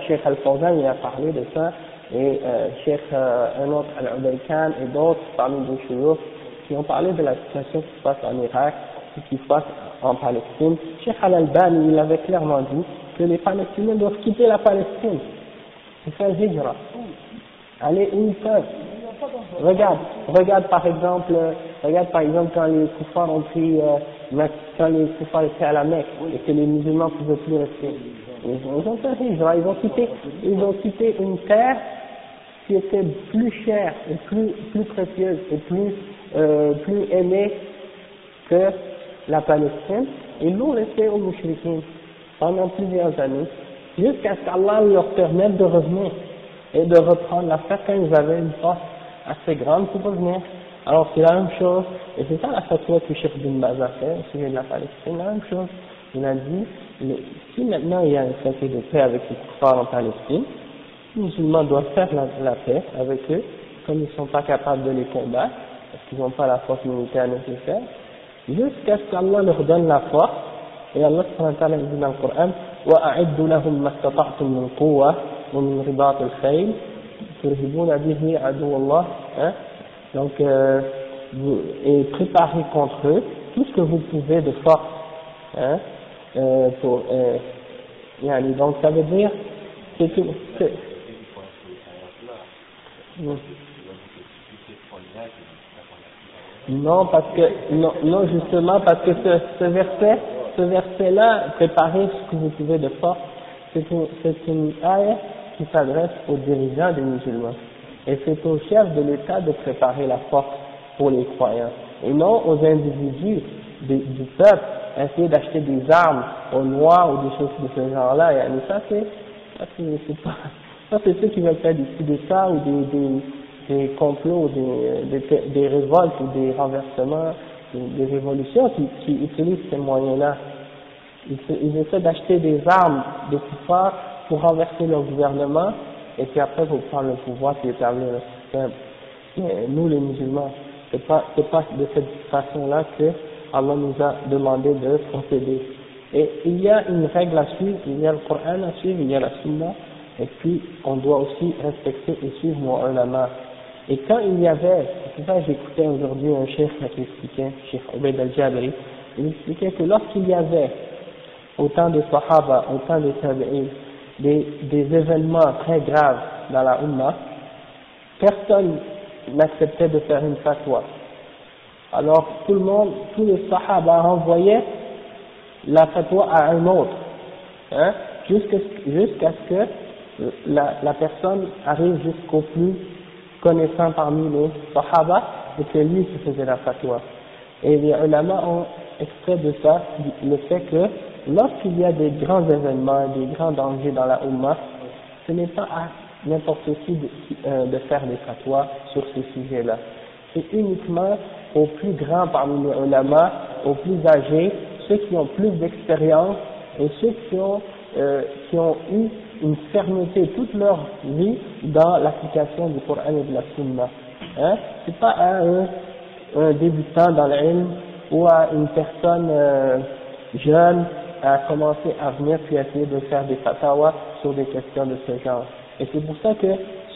Cheikh Al-Fawzan, il a parlé de ça, et Cheikh, un autre, Al-Ubaykan, et d'autres parmi les chouyours, qui ont parlé de la situation qui se passe en Irak, et qui se passe en Palestine. Cheikh Al-Albani, il avait clairement dit que les Palestiniens doivent quitter la Palestine. C'est faire hijra. Allez où ils peuvent. Regarde par exemple quand les koufars ont pris, quand les koufars étaient à la Mecque et que les musulmans ne pouvaient plus rester. Ils ont fait hijra, ils ont quitté une terre qui était plus chère et plus précieuse et plus aimée que la Palestine, et l'ont laissé aux mouchriquins pendant plusieurs années, jusqu'à ce qu'Allah leur permette de revenir et de reprendre l'affaire quand ils avaient une force assez grande pour revenir. Alors c'est la même chose, et c'est ça la fatwa que Cheikh Bin Baz a fait au sujet de la Palestine, la même chose. Il a dit, si maintenant il y a un traité de paix avec les koufars en Palestine, les musulmans doivent faire la paix avec eux, comme ils ne sont pas capables de les combattre, parce qu'ils n'ont pas la force militaire nécessaire, jusqu'à ce qu'Allah leur donne la force. Et Allah subhanahu wa ta'ala dit dans le Coran, وَأَعِدُّ لَهُمْ مَا اسْتَطَعْتُم مِّن قُوَّةٍ وَمِن رِبَاطِ الْخَيْلِ تُرْهِبُونَ بِهِ عَدُوَّ اللَّهِ. Donc, et préparez contre eux tout ce que vous pouvez de force. Donc ça veut dire, non, parce que, non, justement, parce que ce verset-là, préparez ce que vous pouvez de force, c'est une ayah qui s'adresse aux dirigeants des musulmans. Et c'est au chef de l'État de préparer la force pour les croyants. Et non aux individus du peuple, essayer d'acheter des armes aux noirs ou des choses de ce genre-là. Et ça c'est ceux qui veulent faire des coups d'État ou des complots, des révoltes ou des renversements, des révolutions qui utilisent ces moyens-là. Ils essaient d'acheter des armes de pouvoir pour renverser leur gouvernement et puis après pour prendre le pouvoir et établir le système. Mais nous les musulmans, c'est pas de cette façon-là que Allah nous a demandé de procéder. Et il y a une règle à suivre, il y a le Coran à suivre, il y a la Sunna, et puis on doit aussi respecter et suivre nos ulama. Et quand il y avait, c'est ça j'écoutais aujourd'hui un chef qui expliquait, Cheikh Ubaid al-Jabri, il expliquait que lorsqu'il y avait autant de Sahaba, autant de Tabi'in, des événements très graves dans la Ummah, personne n'acceptait de faire une fatwa. Alors tous les Sahaba renvoyaient la fatwa à un autre, jusqu'à ce que la personne arrive jusqu'au plus connaissant parmi les Sahaba et que lui se faisait la fatwa. Et les ulama ont extrait de ça le fait que lorsqu'il y a des grands événements, des grands dangers dans la Ummah, ce n'est pas à n'importe qui de faire des fatwas sur ces sujets-là. C'est uniquement aux plus grands parmi les ulama, aux plus âgés, ceux qui ont plus d'expérience et ceux qui ont eu une fermeté toute leur vie dans l'application du Coran et de la Sunna. C'est pas à un débutant dans l'ilm ou à une personne jeune à commencer à venir puis essayer de faire des fatwas sur des questions de ce genre. Et c'est pour ça que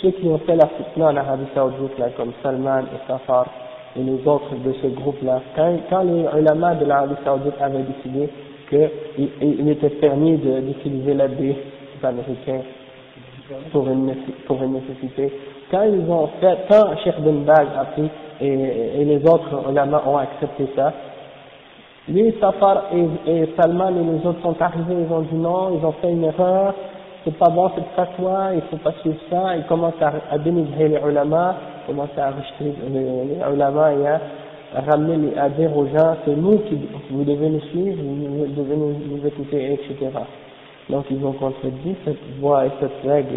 ceux qui ont fait la fitna en Arabie Saoudite, là, comme Salman et Safar, et les autres de ce groupe-là, quand les ulama de l'Arabie Saoudite avaient décidé qu'il était permis d'utiliser l'aide des Américains pour une nécessité, quand Cheikh Ben Baz a pris et les autres ulama ont accepté ça, lui, Safar et Salman et les autres sont arrivés, ils ont dit non, ils ont fait une erreur, c'est pas bon cette fatwa, il faut pas suivre ça, ils commencent à dénigrer les ulama, commencent à rejeter les ulama et à ramener, à dire aux gens, c'est nous qui, vous devez nous suivre, vous devez nous écouter, etc. Donc ils ont contredit cette voie et cette règle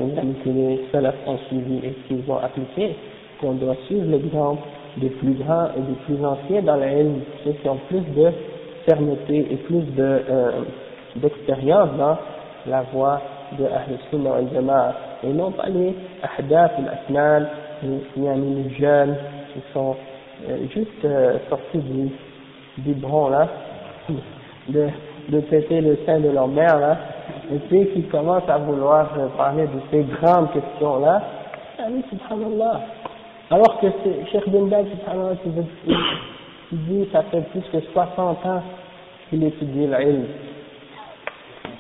que les salafs ont suivi et qu'ils ont appliqué, qu'on doit suivre l'exemple des plus grands et des plus anciens dans la haine, ceux qui ont plus de fermeté et plus d'expérience dans la voie de Ahl Sunnah wal Jama'a, et non pas les ahdaf, al-asnan, les jeunes qui sont juste sortis du biberon là, de péter le sein de leur mère là, et puis qui commencent à vouloir parler de ces grandes questions là, subhanallah. Alors que c'est Cheikh Ben Baz, subhanallah, qui dit ça fait plus que 60 ans qu'il étudie l'ilm.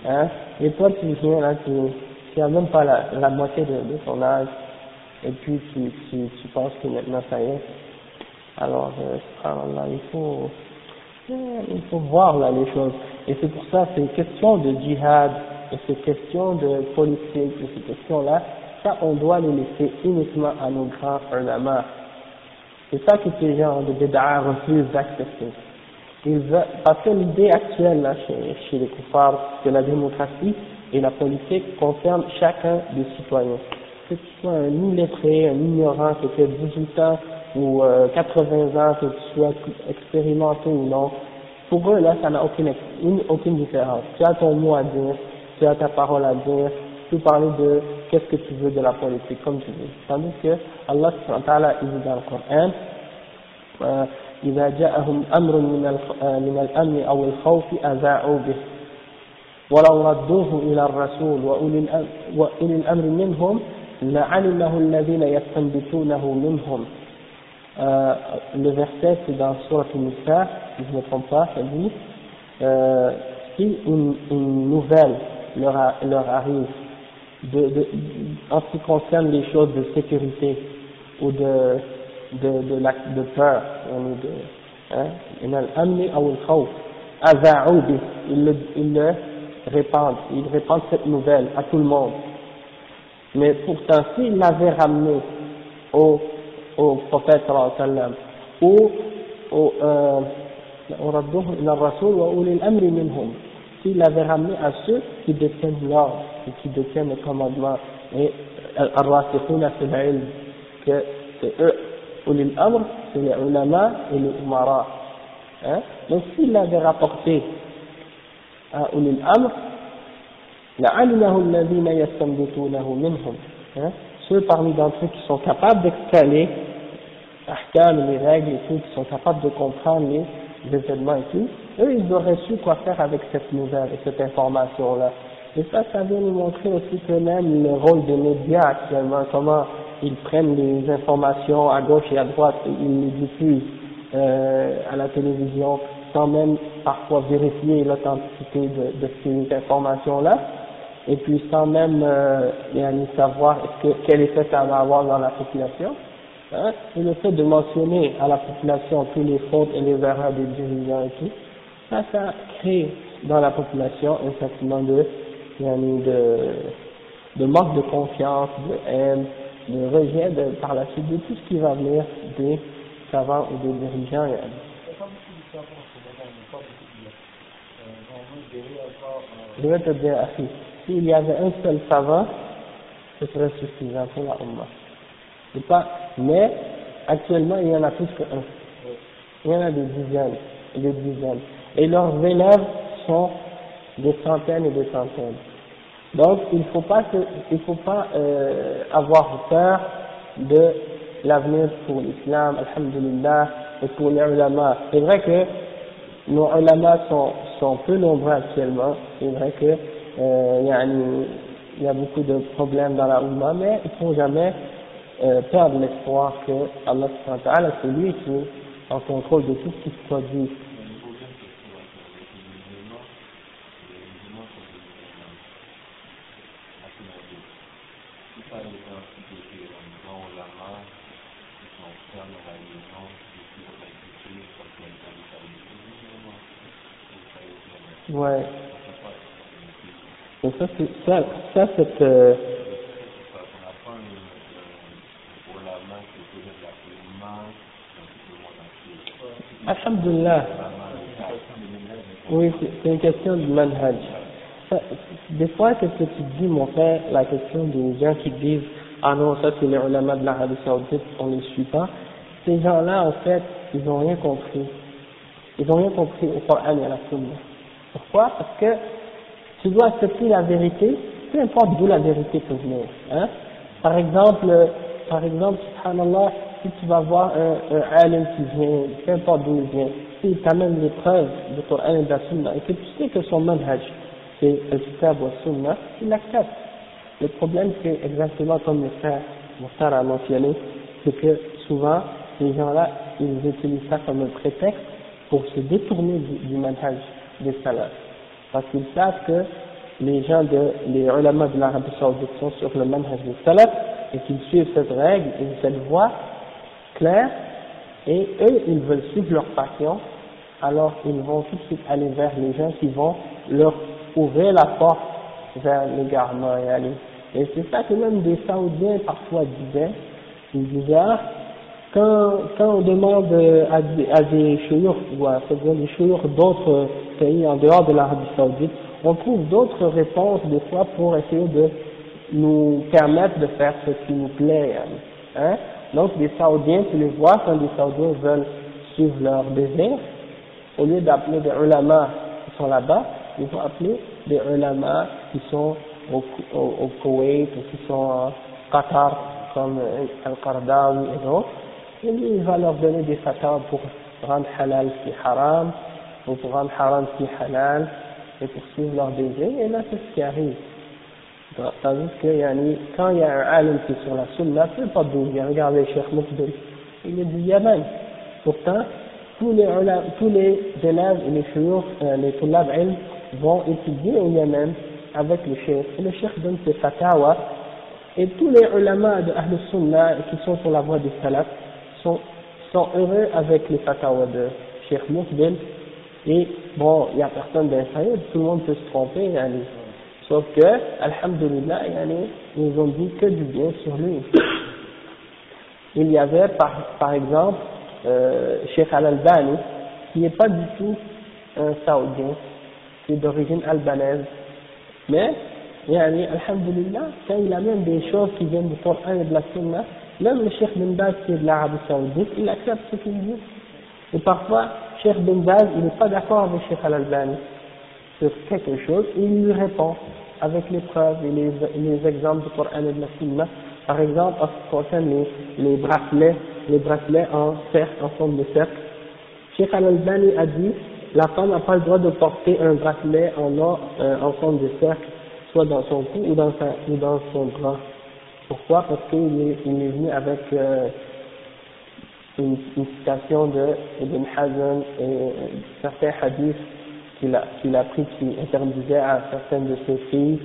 Hein? Et toi tu viens là, tu as même pas la moitié de ton âge, et puis tu penses que maintenant ça y est. Alors, subhanallah, il faut voir là les choses. Et c'est pour ça, c'est question de djihad, et c'est question de politique, et ces questions-là, ça on doit les laisser uniquement à nos grands ulama. C'est ça que ces gens de bid'a refusent d'accepter. Parce que l'idée actuelle là, chez les kuffars, que la démocratie et la politique concernent chacun des citoyens. Que tu sois un illettré, un ignorant, que tu aies 18 ans ou 80 ans, que tu sois expérimenté ou non, pour eux là, ça n'a aucune différence. Tu as ton mot à dire, tu as ta parole à dire, tu peux parler de qu'est-ce que tu veux de la politique, comme tu veux. Tandis que Allah subhanahu wa ta'ala, il dit dans le Coran, إذا جاءهم أمر من الأمن أو الخوف أذاعوا به ولو ردوه إلى الرسول وأولي الأمر منهم لعلمه الذين يستنبطونه منهم. Le verset c'est dans Sourate An-Nisa, si je ne me trompe pas, ça dit si une nouvelle leur arrive en ce qui concerne les choses de sécurité ou de peur, ils le répandent cette nouvelle à tout le monde. Mais pourtant, s'ils l'avaient ramené au prophète sallallahu alayhi wa sallam ou s'ils l'avaient ramené à ceux qui détiennent l'ordre et qui détiennent le commandement, et al-rasikhuna fil ilm, que c'est eux, Ulil Amr, c'est les ulama et les umara. Hein? Donc s'il l'avait rapporté à Ulil Amr, لَعَلِمَهُ الَّذِينَ يَسْتَنبِطُونَهُ مِنْهُمْ. Ceux parmi d'entre eux qui sont capables d'excaler ahkam, les règles et tout, qui sont capables de comprendre les événements et tout, eux ils auraient su quoi faire avec cette nouvelle et cette information-là. Et ça vient nous montrer aussi que même le rôle des médias actuellement, comment ils prennent les informations à gauche et à droite et ils les diffusent à la télévision sans même parfois vérifier l'authenticité de ces informations-là, et puis sans même savoir quel effet ça va avoir dans la population. Hein, et le fait de mentionner à la population tous les fautes et les erreurs des dirigeants et tout, ça crée dans la population un sentiment de manque de confiance, de haine, de rejet par la suite de tout ce qui va venir des savants ou des dirigeants. Je vais te dire, Afi, s'il y avait un seul savant, ce serait suffisant pour la Ummah. Mais actuellement, il y en a plus qu'un. Il y en a des dizaines. Et leurs élèves sont des centaines et des centaines. Donc, il faut pas avoir peur de l'avenir pour l'islam, alhamdulillah, et pour les ulama. C'est vrai que nos ulama sont peu nombreux actuellement. C'est vrai que il y a beaucoup de problèmes dans la Ummah, mais il faut jamais perdre l'espoir que Allah subhanahu wa ta'ala, c'est lui en contrôle de tout ce qui se produit. Ouais. Et ça, cette, alhamdulillah. Oui, c'est une question de manhaj. Des fois, c'est ce que tu dis, mon frère, la question des gens qui disent, ah non, ça c'est les ulama de l'Arabie Saoudite, on ne les suit pas. Ces gens-là, en fait, ils n'ont rien compris. Ils n'ont rien compris au Coran et à la Sunna. Pourquoi? Parce que tu dois accepter la vérité, peu importe d'où la vérité peut venir. Hein? Par exemple, subhanallah, si tu vas voir un alim qui vient, peu importe d'où il vient, s'il t'amène les preuves du Coran et de la Sunna, et que tu sais que son manhaj, c'est le kitab ou le Sunna, il l'accepte. Le problème, c'est exactement comme le frère Mokhtar a mentionné, c'est que souvent, ces gens-là, ils utilisent ça comme un prétexte pour se détourner du manhaj des salafs. Parce qu'ils savent que les gens les ulama de l'Arabie Saoudite sont sur le manhaj des salafs et qu'ils suivent cette règle et cette voie claire, et eux, ils veulent suivre leur passion, alors ils vont tout de suite aller vers les gens qui vont leur ouvrir la porte vers l'égarement et aller. Et c'est ça que même des Saoudiens parfois disaient, ils disaient, quand on demande à des chouyours ou à des chouyours d'autres pays en dehors de l'Arabie Saoudite, on trouve d'autres réponses des fois pour essayer de nous permettre de faire ce qui nous plaît. Hein? Donc des Saoudiens, tu les vois, quand des Saoudiens veulent suivre leur désir, au lieu d'appeler des ulama qui sont là-bas, ils vont appeler des ulama qui sont au Koweït ou qui sont en Qatar, comme Al-Qardawi et d'autres. Et lui, il va leur donner des fatwas pour rendre halal ce qui est haram, ou pour rendre haram ce qui est halal, et pour suivre leur désir, et là c'est ce qui arrive. Tandis que quand il y a un alim qui est sur la sunna, peu importe d'où il vient, regardez Cheikh Moukdel, il est du Yémen. Pourtant, tous les élèves et les chouyours, les tulab ilm, vont étudier au Yémen avec le cheikh. Et le cheikh donne ses fatawas, et tous les ulama de Ahl Sunnah qui sont sur la voie des salafs sont heureux avec les fatawas de Cheikh Moukdel. Et bon, il n'y a personne d'infaillible, tout le monde peut se tromper, sauf que, alhamdulillah, ils ont dit que du bien sur lui. Il y avait par exemple Cheikh Al-Albani, qui n'est pas du tout un Saoudien, qui est d'origine albanaise, mais alhamdulillah, quand il amène des choses qui viennent du Coran et de la Sunna, même le Cheikh Bin Baz qui est de l'Arabie Saoudite, il accepte ce qu'il dit. Et parfois, Cheikh Bin Baz, il n'est pas d'accord avec Cheikh Al-Albani sur quelque chose, et il lui répond avec les preuves et les exemples du Coran et de la Sunna. Par exemple, en ce qui concerne les bracelets en cercle, en forme de cercle, Cheikh Al-Albani a dit, la femme n'a pas le droit de porter un bracelet en or en forme de cercle, soit dans son cou ou dans son bras. Pourquoi? Parce qu'il est venu avec une citation de Ibn Hazm et certains hadiths qu'il a pris qui interdisait à certaines de ses filles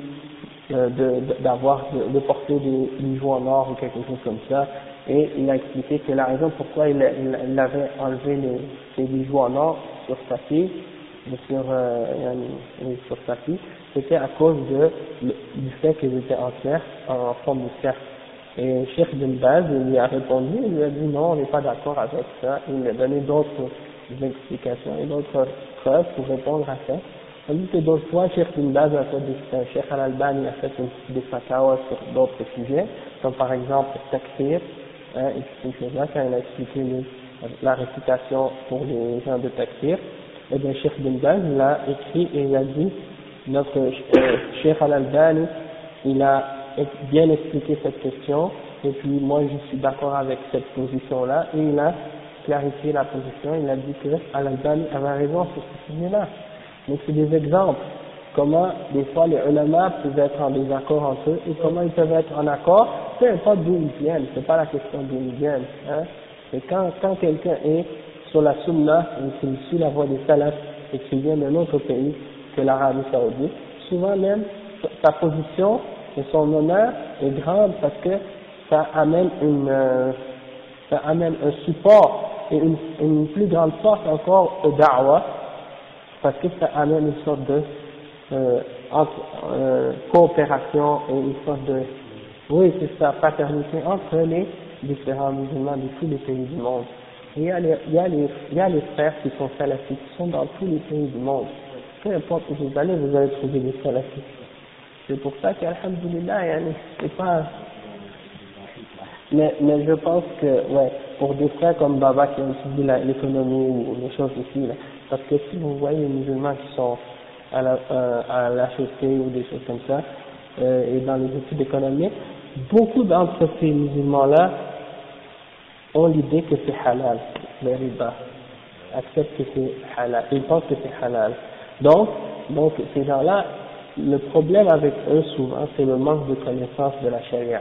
de porter des bijoux en or ou quelque chose comme ça, et il a expliqué que la raison pourquoi il avait enlevé ces bijoux en or sur sa fille, sur sa fille, c'était à cause du fait qu'ils étaient en forme de cercle. Et Cheikh Bin Baz, il lui a répondu, il lui a dit non, on n'est pas d'accord avec ça, il lui a donné d'autres explications et d'autres preuves pour répondre à ça. Tandis que d'autres fois, Cheikh Bin Baz a fait Cheikh Al-Albani a fait des fatwas sur d'autres sujets, comme par exemple le takfir, et ces choses-là, quand il a expliqué la récitation pour les gens de takfir, et bien Cheikh Bin Baz, il a écrit et il a dit, notre Cheikh Al-Albani, il a bien expliqué cette question, et puis moi je suis d'accord avec cette position-là, et il a clarifié la position, il a dit que Al-Albani avait raison sur ce sujet-là. Donc c'est des exemples, comment des fois les ulama peuvent être en désaccord entre eux, et comment ils peuvent être en accord, peu importe d'où ils viennent, c'est pas la question d'où ils viennent, hein. Et quand quelqu'un est sur la sunna, ou qui suit la voie des salafs, et qui vient d'un autre pays que l'Arabie Saoudite, souvent même, sa position et son honneur est grande parce que ça amène un support et une plus grande force encore au da'wah, parce que ça amène une sorte de coopération et une sorte de, oui c'est ça, fraternité entre les différents musulmans de tous les pays du monde. Et il y a les frères qui sont salafistes, qui sont dans tous les pays du monde. Peu importe où vous allez, vous allez trouver des salafistes. C'est pour ça qu'alhamdulillah, c'est pas... Mais je pense que, ouais, pour des frères comme Baba qui ont étudié l'économie ou les choses ici, là, parce que si vous voyez les musulmans qui sont à l'HEC ou des choses comme ça, et dans les études économiques, beaucoup d'entre ces musulmans-là ont l'idée que c'est halal, le riba, acceptent que c'est halal, ils pensent que c'est halal. Donc ces gens-là, le problème avec eux souvent, c'est le manque de connaissance de la charia.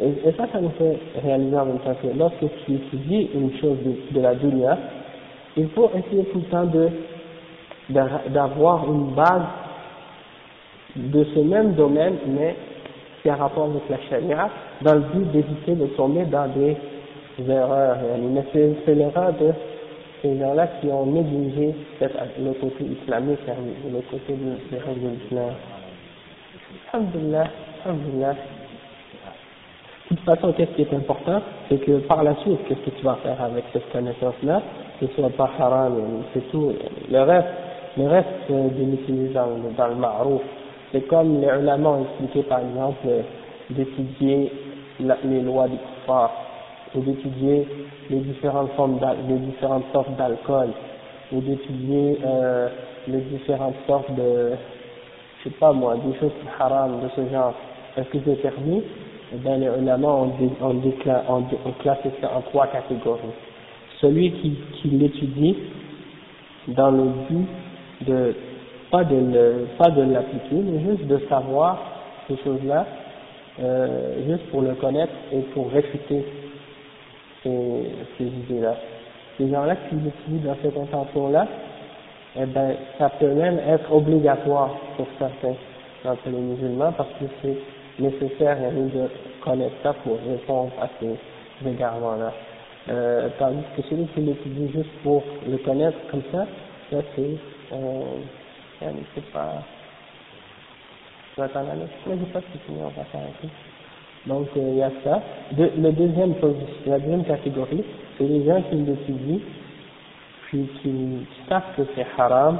Et ça nous fait réaliser en même temps que lorsque tu étudies une chose de la dunya, il faut essayer tout le temps d'avoir une base de ce même domaine, mais qui a rapport avec la charia, dans le but d'éviter de tomber dans des erreurs. Mais c'est l'erreur de ces gens-là qui ont négligé le côté islamique, le côté des règles de l'islam. Alhamdulillah, alhamdulillah. De toute façon, qu'est-ce qui est important, c'est que par la suite, qu'est-ce que tu vas faire avec cette connaissance-là, que ce soit pas haram, c'est tout. Le reste, de l'utiliser dans le ma'rouf. C'est comme les ulama ont expliqué, par exemple, d'étudier les lois du kuffar, ou d'étudier les différentes sortes d'alcool, ou d'étudier les différentes sortes de, je sais pas moi, des choses haram de ce genre. Est-ce que c'est permis? Eh bien, les ulama ont classé ça en 3 catégories. Celui qui l'étudie dans le but de pas de l'appliquer, mais juste de savoir ces choses-là, juste pour le connaître et pour réfuter ces idées-là. Ces gens-là qui l'étudient dans cette intention-là, eh ben, ça peut même être obligatoire pour certains d'entre les musulmans parce que c'est nécessaire de connaître ça pour répondre à ces égarements-là. Tandis que celui qui l'étudie juste pour le connaître comme ça c'est pas, je vais t'en aller, mais je sais pas si c'est fini, on va s'arrêter. Donc il y a ça. La deuxième catégorie, c'est les gens qui l'étudient, puis qui savent que c'est haram,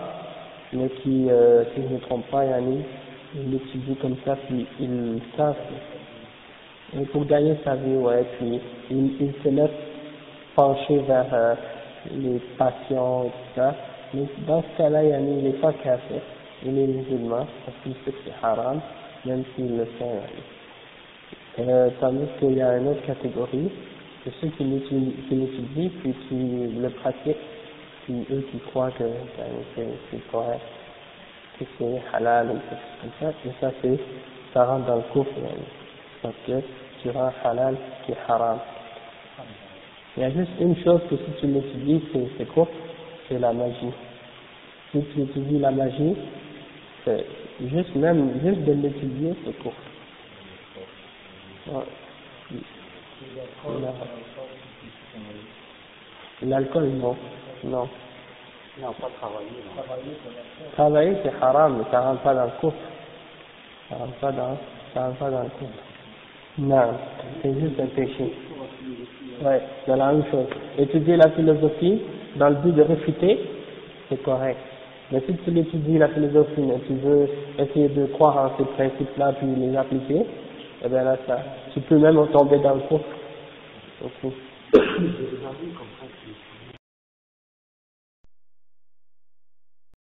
mais qui, si je ne me trompe pas, ils l'étudient comme ça, puis ils savent, et pour gagner sa vie, ouais, puis ils se laissent pencher vers les passions et tout ça. Mais dans ce cas-là, il n'est pas kafir, il est musulman, parce qu'il sait que c'est haram, même s'il le sait. Tandis qu'il y a une autre catégorie, c'est ceux qui l'étudient, puis qui le pratiquent, puis eux qui croient que c'est correct, que c'est halal ou quelque chose comme ça, et ça rentre dans le kufr, parce que tu rends halal qui est haram. Il y a juste une chose que si tu l'étudies, c'est kufr, c'est la magie. Si tu étudies la magie, c'est juste de l'étudier, c'est kufr. Ouais. L'alcool, non. Non, pas travailler. Travailler, c'est haram, mais ça rentre pas dans le kufr. Ça rentre pas dans le kufr. Non, c'est juste un péché. Ouais, c'est la même chose. Étudier la philosophie dans le but de réfuter, c'est correct. Mais si tu étudies la philosophie, mais tu veux essayer de croire en ces principes-là puis les appliquer, eh bien là, tu peux même tomber dans le kufr. Okay.